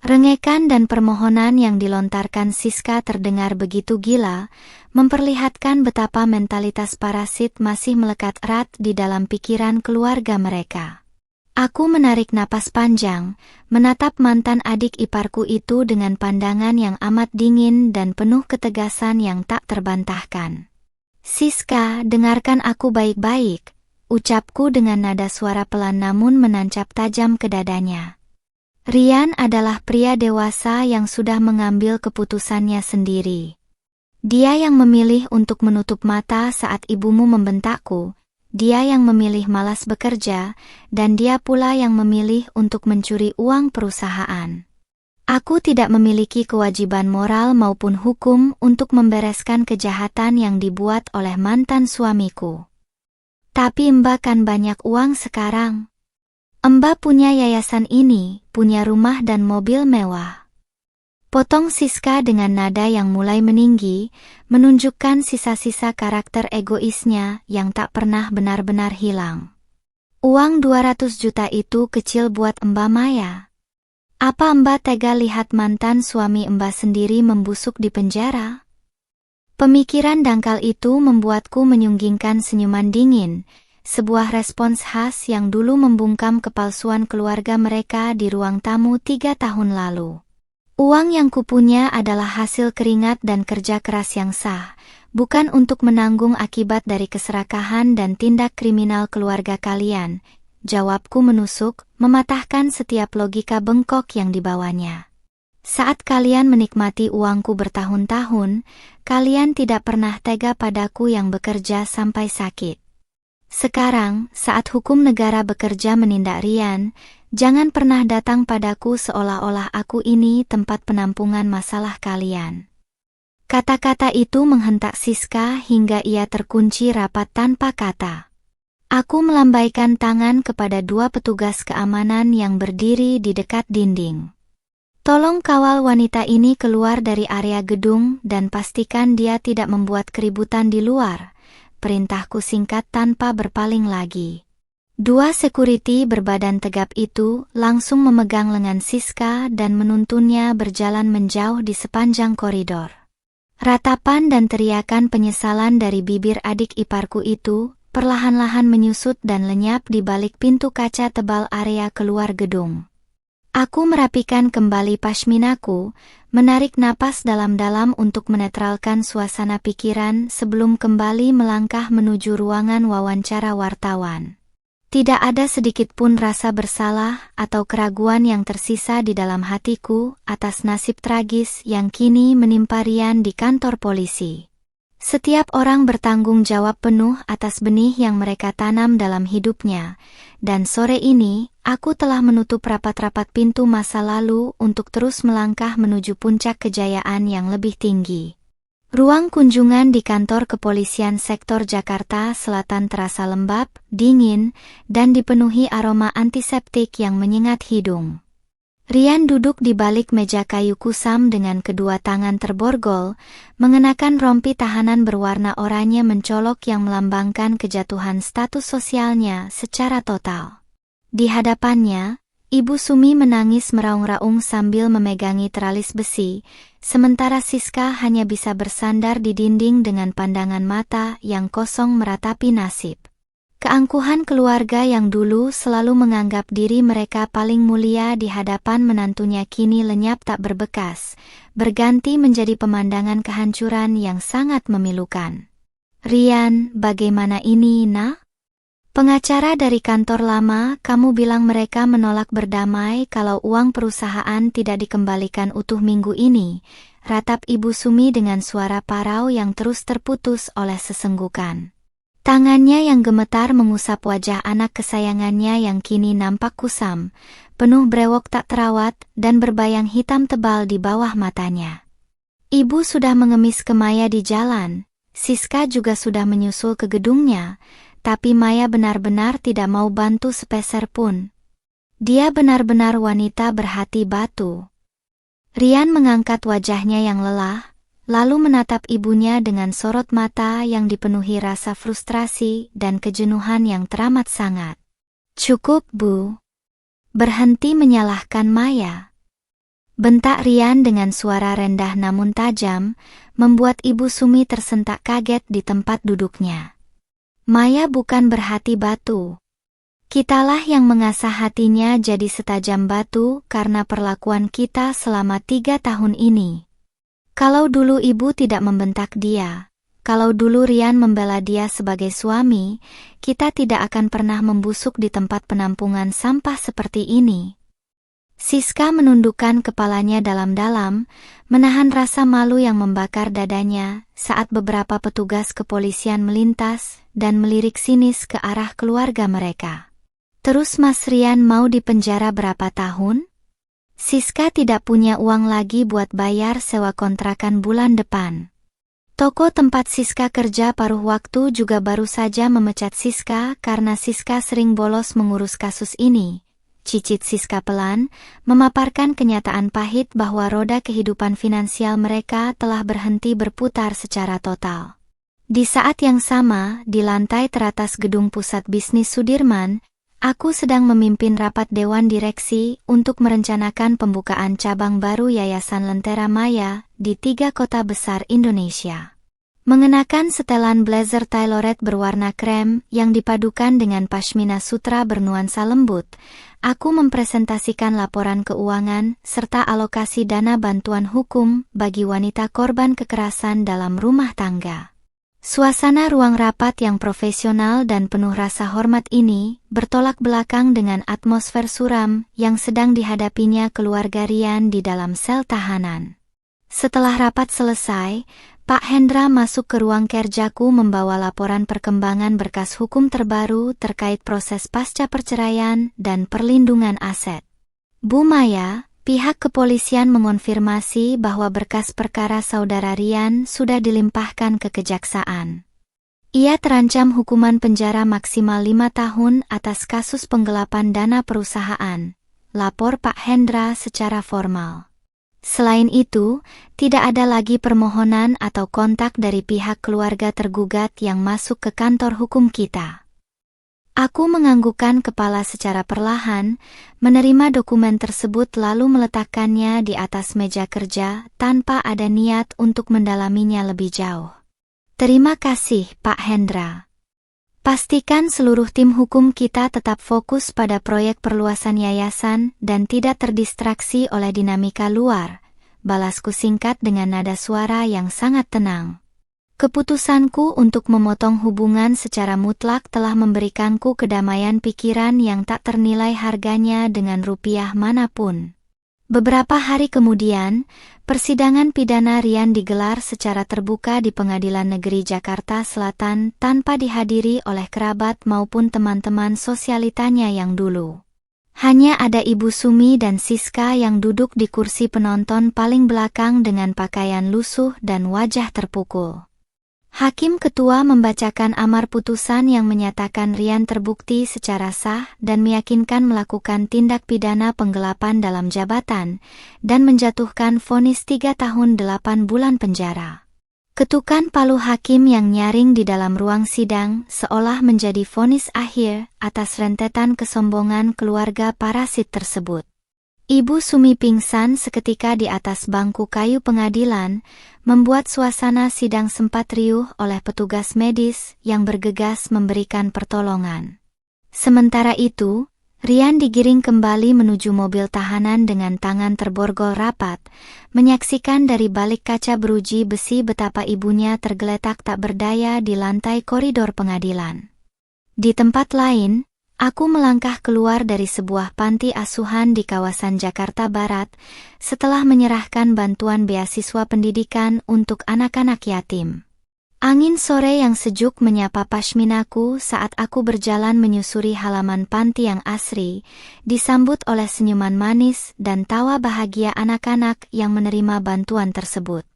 Rengekan dan permohonan yang dilontarkan Siska terdengar begitu gila, memperlihatkan betapa mentalitas parasit masih melekat erat di dalam pikiran keluarga mereka. Aku menarik napas panjang, menatap mantan adik iparku itu dengan pandangan yang amat dingin dan penuh ketegasan yang tak terbantahkan. "Siska, dengarkan aku baik-baik," ucapku dengan nada suara pelan namun menancap tajam ke dadanya. "Rian adalah pria dewasa yang sudah mengambil keputusannya sendiri. Dia yang memilih untuk menutup mata saat ibumu membentakku, dia yang memilih malas bekerja, dan dia pula yang memilih untuk mencuri uang perusahaan. Aku tidak memiliki kewajiban moral maupun hukum untuk membereskan kejahatan yang dibuat oleh mantan suamiku. Tapi Mbak kan banyak uang sekarang. Mbak punya yayasan ini, punya rumah dan mobil mewah. Potong Siska dengan nada yang mulai meninggi, menunjukkan sisa-sisa karakter egoisnya yang tak pernah benar-benar hilang. Uang 200 juta itu kecil buat Mbak Maya. Apa Mbak tega lihat mantan suami Mbak sendiri membusuk di penjara? Pemikiran dangkal itu membuatku menyunggingkan senyuman dingin, sebuah respons khas yang dulu membungkam kepalsuan keluarga mereka di ruang tamu 3 tahun lalu. Uang yang kupunya adalah hasil keringat dan kerja keras yang sah, bukan untuk menanggung akibat dari keserakahan dan tindak kriminal keluarga kalian, jawabku menusuk, mematahkan setiap logika bengkok yang dibawanya. Saat kalian menikmati uangku bertahun-tahun, kalian tidak pernah tega padaku yang bekerja sampai sakit. Sekarang, saat hukum negara bekerja menindak Rian, jangan pernah datang padaku seolah-olah aku ini tempat penampungan masalah kalian. Kata-kata itu menghentak Siska hingga ia terkunci rapat tanpa kata. Aku melambaikan tangan kepada 2 petugas keamanan yang berdiri di dekat dinding. Tolong kawal wanita ini keluar dari area gedung dan pastikan dia tidak membuat keributan di luar. Perintahku singkat tanpa berpaling lagi. 2 security berbadan tegap itu langsung memegang lengan Siska dan menuntunnya berjalan menjauh di sepanjang koridor. Ratapan dan teriakan penyesalan dari bibir adik iparku itu perlahan-lahan menyusut dan lenyap di balik pintu kaca tebal area keluar gedung. Aku merapikan kembali pashminaku, menarik napas dalam-dalam untuk menetralkan suasana pikiran sebelum kembali melangkah menuju ruangan wawancara wartawan. Tidak ada sedikit pun rasa bersalah atau keraguan yang tersisa di dalam hatiku atas nasib tragis yang kini menimpa Rian di kantor polisi. Setiap orang bertanggung jawab penuh atas benih yang mereka tanam dalam hidupnya, dan sore ini, aku telah menutup rapat-rapat pintu masa lalu untuk terus melangkah menuju puncak kejayaan yang lebih tinggi. Ruang kunjungan di kantor kepolisian sektor Jakarta Selatan terasa lembab, dingin, dan dipenuhi aroma antiseptik yang menyengat hidung. Rian duduk di balik meja kayu kusam dengan kedua tangan terborgol, mengenakan rompi tahanan berwarna oranye mencolok yang melambangkan kejatuhan status sosialnya secara total. Di hadapannya, Ibu Sumi menangis meraung-raung sambil memegangi teralis besi, sementara Siska hanya bisa bersandar di dinding dengan pandangan mata yang kosong meratapi nasib. Keangkuhan keluarga yang dulu selalu menganggap diri mereka paling mulia di hadapan menantunya kini lenyap tak berbekas, berganti menjadi pemandangan kehancuran yang sangat memilukan. Rian, bagaimana ini, Nak? Pengacara dari kantor lama, kamu bilang mereka menolak berdamai kalau uang perusahaan tidak dikembalikan utuh minggu ini, ratap Ibu Sumi dengan suara parau yang terus terputus oleh sesenggukan. Tangannya yang gemetar mengusap wajah anak kesayangannya yang kini nampak kusam, penuh brewok tak terawat dan berbayang hitam tebal di bawah matanya. Ibu sudah mengemis ke Maya di jalan, Siska juga sudah menyusul ke gedungnya, tapi Maya benar-benar tidak mau bantu sepeser pun. Dia benar-benar wanita berhati batu. Rian mengangkat wajahnya yang lelah, lalu menatap ibunya dengan sorot mata yang dipenuhi rasa frustrasi dan kejenuhan yang teramat sangat. Cukup, Bu. Berhenti menyalahkan Maya. Bentak Rian dengan suara rendah namun tajam, membuat Ibu Sumi tersentak kaget di tempat duduknya. Maya bukan berhati batu. Kitalah yang mengasah hatinya jadi setajam batu karena perlakuan kita selama 3 tahun ini. Kalau dulu ibu tidak membentak dia, kalau dulu Rian membela dia sebagai suami, kita tidak akan pernah membusuk di tempat penampungan sampah seperti ini. Siska menundukkan kepalanya dalam-dalam, menahan rasa malu yang membakar dadanya saat beberapa petugas kepolisian melintas dan melirik sinis ke arah keluarga mereka. Terus Mas Rian mau dipenjara berapa tahun? Siska tidak punya uang lagi buat bayar sewa kontrakan bulan depan. Toko tempat Siska kerja paruh waktu juga baru saja memecat Siska karena Siska sering bolos mengurus kasus ini. Cicit Siska pelan, memaparkan kenyataan pahit bahwa roda kehidupan finansial mereka telah berhenti berputar secara total. Di saat yang sama, di lantai teratas gedung pusat bisnis Sudirman, aku sedang memimpin rapat dewan direksi untuk merencanakan pembukaan cabang baru Yayasan Lentera Maya di 3 kota besar Indonesia. Mengenakan setelan blazer tailored berwarna krem yang dipadukan dengan pashmina sutra bernuansa lembut, aku mempresentasikan laporan keuangan serta alokasi dana bantuan hukum bagi wanita korban kekerasan dalam rumah tangga. Suasana ruang rapat yang profesional dan penuh rasa hormat ini bertolak belakang dengan atmosfer suram yang sedang dihadapinya keluarga Rian di dalam sel tahanan. Setelah rapat selesai, Pak Hendra masuk ke ruang kerjaku membawa laporan perkembangan berkas hukum terbaru terkait proses pasca perceraian dan perlindungan aset. Bu Maya, pihak kepolisian mengonfirmasi bahwa berkas perkara saudara Rian sudah dilimpahkan ke kejaksaan. Ia terancam hukuman penjara maksimal 5 tahun atas kasus penggelapan dana perusahaan, lapor Pak Hendra secara formal. Selain itu, tidak ada lagi permohonan atau kontak dari pihak keluarga tergugat yang masuk ke kantor hukum kita. Aku menganggukkan kepala secara perlahan, menerima dokumen tersebut lalu meletakkannya di atas meja kerja tanpa ada niat untuk mendalaminya lebih jauh. Terima kasih, Pak Hendra. Pastikan seluruh tim hukum kita tetap fokus pada proyek perluasan yayasan dan tidak terdistraksi oleh dinamika luar, balasku singkat dengan nada suara yang sangat tenang. Keputusanku untuk memotong hubungan secara mutlak telah memberikanku kedamaian pikiran yang tak ternilai harganya dengan rupiah manapun. Beberapa hari kemudian, persidangan pidana Rian digelar secara terbuka di Pengadilan Negeri Jakarta Selatan tanpa dihadiri oleh kerabat maupun teman-teman sosialitanya yang dulu. Hanya ada Ibu Sumi dan Siska yang duduk di kursi penonton paling belakang dengan pakaian lusuh dan wajah terpukul. Hakim Ketua membacakan amar putusan yang menyatakan Rian terbukti secara sah dan meyakinkan melakukan tindak pidana penggelapan dalam jabatan dan menjatuhkan vonis 3 tahun 8 bulan penjara. Ketukan palu hakim yang nyaring di dalam ruang sidang seolah menjadi vonis akhir atas rentetan kesombongan keluarga parasit tersebut. Ibu Sumi pingsan seketika di atas bangku kayu pengadilan, membuat suasana sidang sempat riuh oleh petugas medis yang bergegas memberikan pertolongan. Sementara itu, Rian digiring kembali menuju mobil tahanan dengan tangan terborgol rapat, menyaksikan dari balik kaca beruji besi betapa ibunya tergeletak tak berdaya di lantai koridor pengadilan. Di tempat lain, aku melangkah keluar dari sebuah panti asuhan di kawasan Jakarta Barat setelah menyerahkan bantuan beasiswa pendidikan untuk anak-anak yatim. Angin sore yang sejuk menyapa pashminaku saat aku berjalan menyusuri halaman panti yang asri, disambut oleh senyuman manis dan tawa bahagia anak-anak yang menerima bantuan tersebut.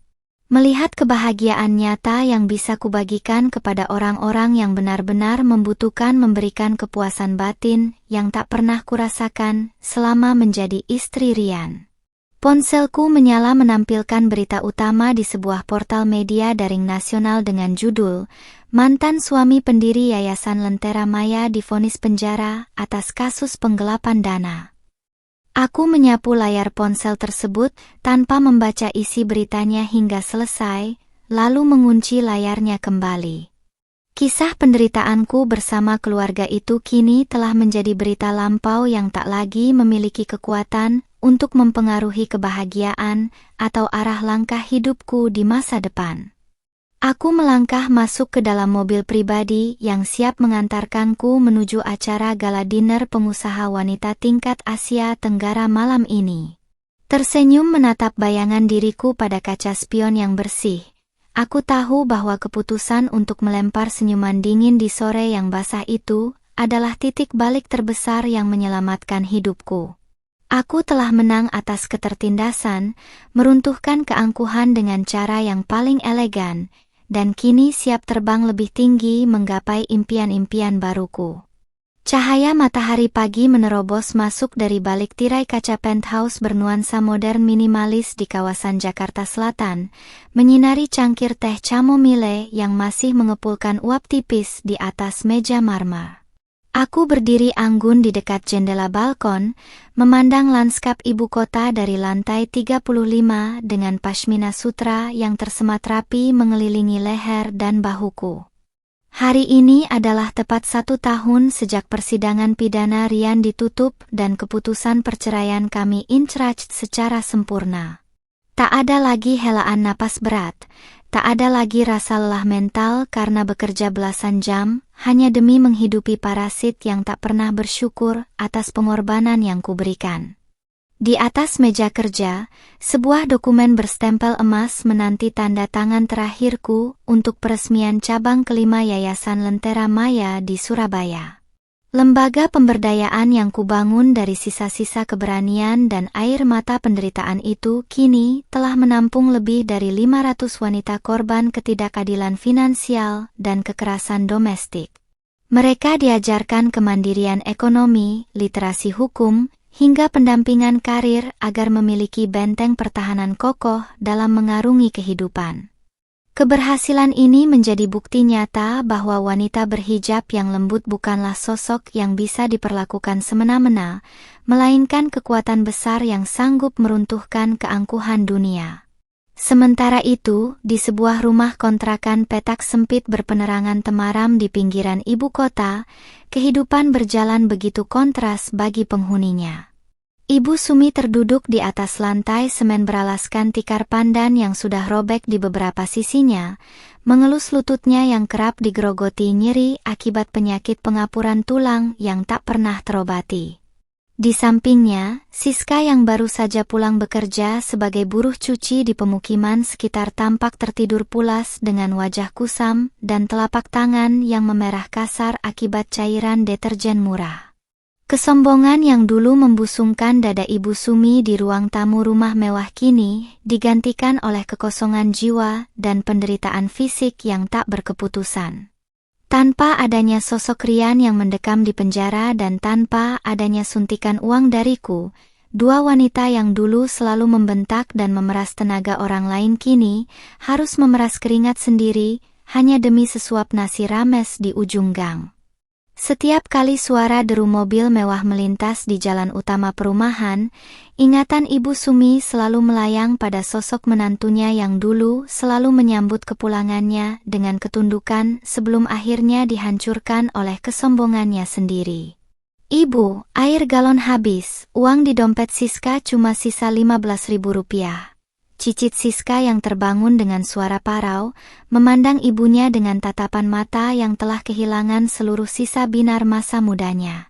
Melihat kebahagiaan nyata yang bisa kubagikan kepada orang-orang yang benar-benar membutuhkan memberikan kepuasan batin yang tak pernah kurasakan selama menjadi istri Rian. Ponselku menyala menampilkan berita utama di sebuah portal media daring nasional dengan judul, "Mantan suami pendiri Yayasan Lentera Maya divonis penjara atas kasus penggelapan dana." Aku menyapu layar ponsel tersebut tanpa membaca isi beritanya hingga selesai, lalu mengunci layarnya kembali. Kisah penderitaanku bersama keluarga itu kini telah menjadi berita lampau yang tak lagi memiliki kekuatan untuk mempengaruhi kebahagiaan atau arah langkah hidupku di masa depan. Aku melangkah masuk ke dalam mobil pribadi yang siap mengantarkanku menuju acara gala dinner pengusaha wanita tingkat Asia Tenggara malam ini. Tersenyum menatap bayangan diriku pada kaca spion yang bersih, Aku tahu bahwa keputusan untuk melempar senyuman dingin di sore yang basah itu adalah titik balik terbesar yang menyelamatkan hidupku. Aku telah menang atas ketertindasan, meruntuhkan keangkuhan dengan cara yang paling elegan, dan kini siap terbang lebih tinggi menggapai impian-impian baruku. Cahaya matahari pagi menerobos masuk dari balik tirai kaca penthouse bernuansa modern minimalis di kawasan Jakarta Selatan, menyinari cangkir teh chamomile yang masih mengepulkan uap tipis di atas meja marmer. Aku berdiri anggun di dekat jendela balkon, memandang lanskap ibu kota dari lantai 35 dengan pashmina sutra yang tersemat rapi mengelilingi leher dan bahuku. Hari ini adalah tepat 1 tahun sejak persidangan pidana Rian ditutup dan keputusan perceraian kami inkrah secara sempurna. Tak ada lagi helaan napas berat, tak ada lagi rasa lelah mental karena bekerja belasan jam, hanya demi menghidupi parasit yang tak pernah bersyukur atas pengorbanan yang kuberikan. Di atas meja kerja, sebuah dokumen berstempel emas menanti tanda tangan terakhirku untuk peresmian cabang kelima Yayasan Lentera Maya di Surabaya. Lembaga pemberdayaan yang kubangun dari sisa-sisa keberanian dan air mata penderitaan itu kini telah menampung lebih dari 500 wanita korban ketidakadilan finansial dan kekerasan domestik. Mereka diajarkan kemandirian ekonomi, literasi hukum, hingga pendampingan karir agar memiliki benteng pertahanan kokoh dalam mengarungi kehidupan. Keberhasilan ini menjadi bukti nyata bahwa wanita berhijab yang lembut bukanlah sosok yang bisa diperlakukan semena-mena, melainkan kekuatan besar yang sanggup meruntuhkan keangkuhan dunia. Sementara itu, di sebuah rumah kontrakan petak sempit berpenerangan temaram di pinggiran ibu kota, kehidupan berjalan begitu kontras bagi penghuninya. Ibu Sumi terduduk di atas lantai semen beralaskan tikar pandan yang sudah robek di beberapa sisinya, mengelus lututnya yang kerap digerogoti nyeri akibat penyakit pengapuran tulang yang tak pernah terobati. Di sampingnya, Siska yang baru saja pulang bekerja sebagai buruh cuci di pemukiman sekitar tampak tertidur pulas dengan wajah kusam dan telapak tangan yang memerah kasar akibat cairan deterjen murah. Kesombongan yang dulu membusungkan dada Ibu Sumi di ruang tamu rumah mewah kini digantikan oleh kekosongan jiwa dan penderitaan fisik yang tak berkeputusan. Tanpa adanya sosok Rian yang mendekam di penjara dan tanpa adanya suntikan uang dariku, dua wanita yang dulu selalu membentak dan memeras tenaga orang lain kini harus memeras keringat sendiri hanya demi sesuap nasi rames di ujung gang. Setiap kali suara deru mobil mewah melintas di jalan utama perumahan, ingatan Ibu Sumi selalu melayang pada sosok menantunya yang dulu selalu menyambut kepulangannya dengan ketundukan sebelum akhirnya dihancurkan oleh kesombongannya sendiri. "Ibu, air galon habis, uang di dompet Siska cuma sisa Rp15.000. Cicit Siska yang terbangun dengan suara parau, memandang ibunya dengan tatapan mata yang telah kehilangan seluruh sisa binar masa mudanya.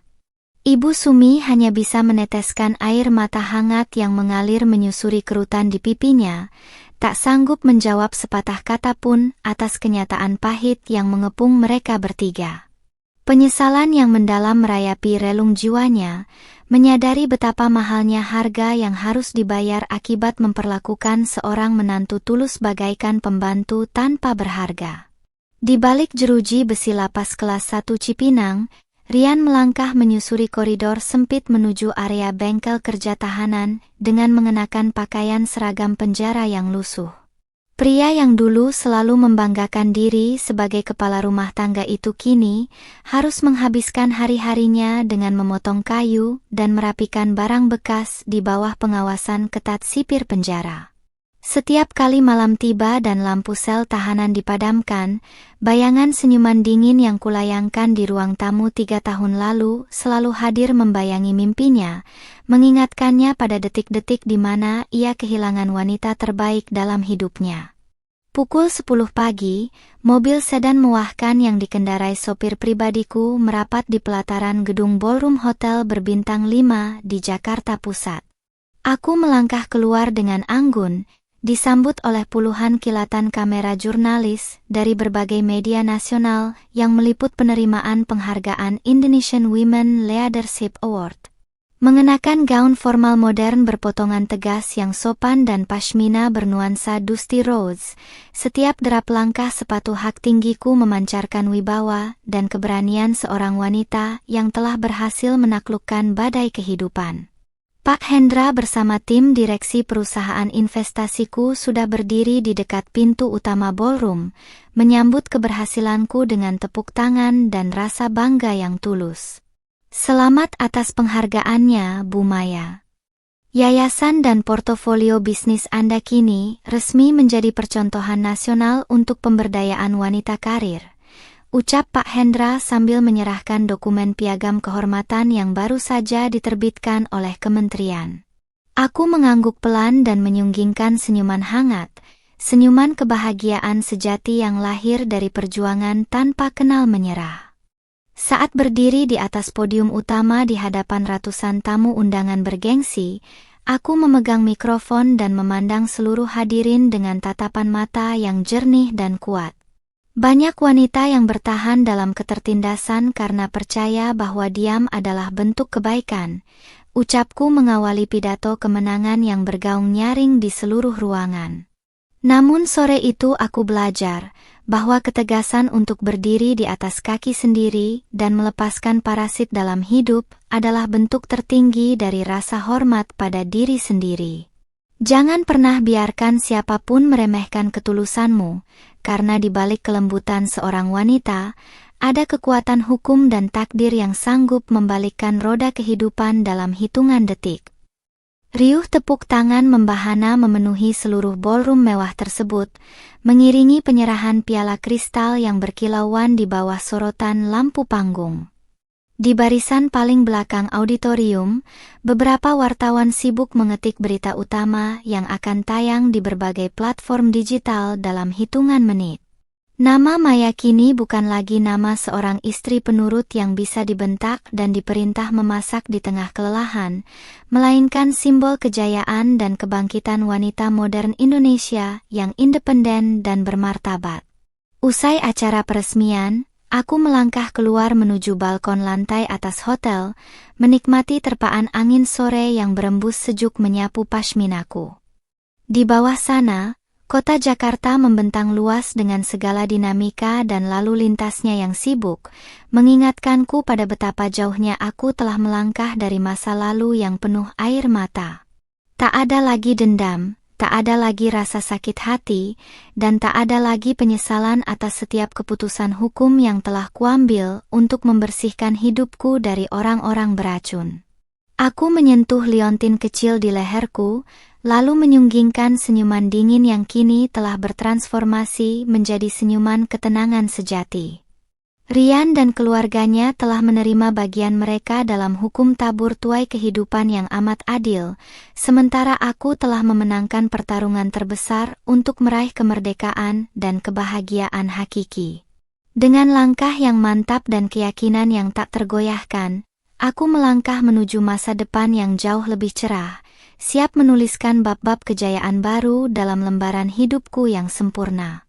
Ibu Sumi hanya bisa meneteskan air mata hangat yang mengalir menyusuri kerutan di pipinya, tak sanggup menjawab sepatah kata pun atas kenyataan pahit yang mengepung mereka bertiga. Penyesalan yang mendalam merayapi relung jiwanya, menyadari betapa mahalnya harga yang harus dibayar akibat memperlakukan seorang menantu tulus bagaikan pembantu tanpa berharga. Di balik jeruji besi lapas kelas 1 Cipinang, Rian melangkah menyusuri koridor sempit menuju area bengkel kerja tahanan dengan mengenakan pakaian seragam penjara yang lusuh. Pria yang dulu selalu membanggakan diri sebagai kepala rumah tangga itu kini harus menghabiskan hari-harinya dengan memotong kayu dan merapikan barang bekas di bawah pengawasan ketat sipir penjara. Setiap kali malam tiba dan lampu sel tahanan dipadamkan, bayangan senyuman dingin yang kulayangkan di ruang tamu 3 tahun lalu selalu hadir membayangi mimpinya, mengingatkannya pada detik-detik di mana ia kehilangan wanita terbaik dalam hidupnya. Pukul 10 pagi, mobil sedan mewahkan yang dikendarai sopir pribadiku merapat di pelataran gedung ballroom hotel berbintang 5 di Jakarta Pusat. Aku melangkah keluar dengan anggun, disambut oleh puluhan kilatan kamera jurnalis dari berbagai media nasional yang meliput penerimaan penghargaan Indonesian Women Leadership Award. Mengenakan gaun formal modern berpotongan tegas yang sopan dan pashmina bernuansa Dusty Rhodes, setiap derap langkah sepatu hak tinggiku memancarkan wibawa dan keberanian seorang wanita yang telah berhasil menaklukkan badai kehidupan. Pak Hendra bersama tim direksi perusahaan investasiku sudah berdiri di dekat pintu utama ballroom, menyambut keberhasilanku dengan tepuk tangan dan rasa bangga yang tulus. Selamat atas penghargaannya, Bu Maya. Yayasan dan portofolio bisnis Anda kini resmi menjadi percontohan nasional untuk pemberdayaan wanita karir, ucap Pak Hendra sambil menyerahkan dokumen piagam kehormatan yang baru saja diterbitkan oleh kementerian. Aku mengangguk pelan dan menyunggingkan senyuman hangat, senyuman kebahagiaan sejati yang lahir dari perjuangan tanpa kenal menyerah. Saat berdiri di atas podium utama di hadapan ratusan tamu undangan bergengsi, aku memegang mikrofon dan memandang seluruh hadirin dengan tatapan mata yang jernih dan kuat. Banyak wanita yang bertahan dalam ketertindasan karena percaya bahwa diam adalah bentuk kebaikan. Ucapku mengawali pidato kemenangan yang bergaung nyaring di seluruh ruangan. Namun sore itu aku belajar bahwa ketegasan untuk berdiri di atas kaki sendiri dan melepaskan parasit dalam hidup adalah bentuk tertinggi dari rasa hormat pada diri sendiri. Jangan pernah biarkan siapapun meremehkan ketulusanmu, karena di balik kelembutan seorang wanita, ada kekuatan hukum dan takdir yang sanggup membalikkan roda kehidupan dalam hitungan detik. Riuh tepuk tangan membahana memenuhi seluruh ballroom mewah tersebut, mengiringi penyerahan piala kristal yang berkilauan di bawah sorotan lampu panggung. Di barisan paling belakang auditorium, beberapa wartawan sibuk mengetik berita utama yang akan tayang di berbagai platform digital dalam hitungan menit. Nama Maya kini bukan lagi nama seorang istri penurut yang bisa dibentak dan diperintah memasak di tengah kelelahan, melainkan simbol kejayaan dan kebangkitan wanita modern Indonesia yang independen dan bermartabat. Usai acara peresmian, aku melangkah keluar menuju balkon lantai atas hotel, menikmati terpaan angin sore yang berembus sejuk menyapu pashminaku. Di bawah sana, kota Jakarta membentang luas dengan segala dinamika dan lalu lintasnya yang sibuk, mengingatkanku pada betapa jauhnya aku telah melangkah dari masa lalu yang penuh air mata. Tak ada lagi dendam, tak ada lagi rasa sakit hati, dan tak ada lagi penyesalan atas setiap keputusan hukum yang telah kuambil untuk membersihkan hidupku dari orang-orang beracun. Aku menyentuh liontin kecil di leherku, lalu menyunggingkan senyuman dingin yang kini telah bertransformasi menjadi senyuman ketenangan sejati. Rian dan keluarganya telah menerima bagian mereka dalam hukum tabur tuai kehidupan yang amat adil, sementara aku telah memenangkan pertarungan terbesar untuk meraih kemerdekaan dan kebahagiaan hakiki. Dengan langkah yang mantap dan keyakinan yang tak tergoyahkan, aku melangkah menuju masa depan yang jauh lebih cerah, siap menuliskan bab-bab kejayaan baru dalam lembaran hidupku yang sempurna.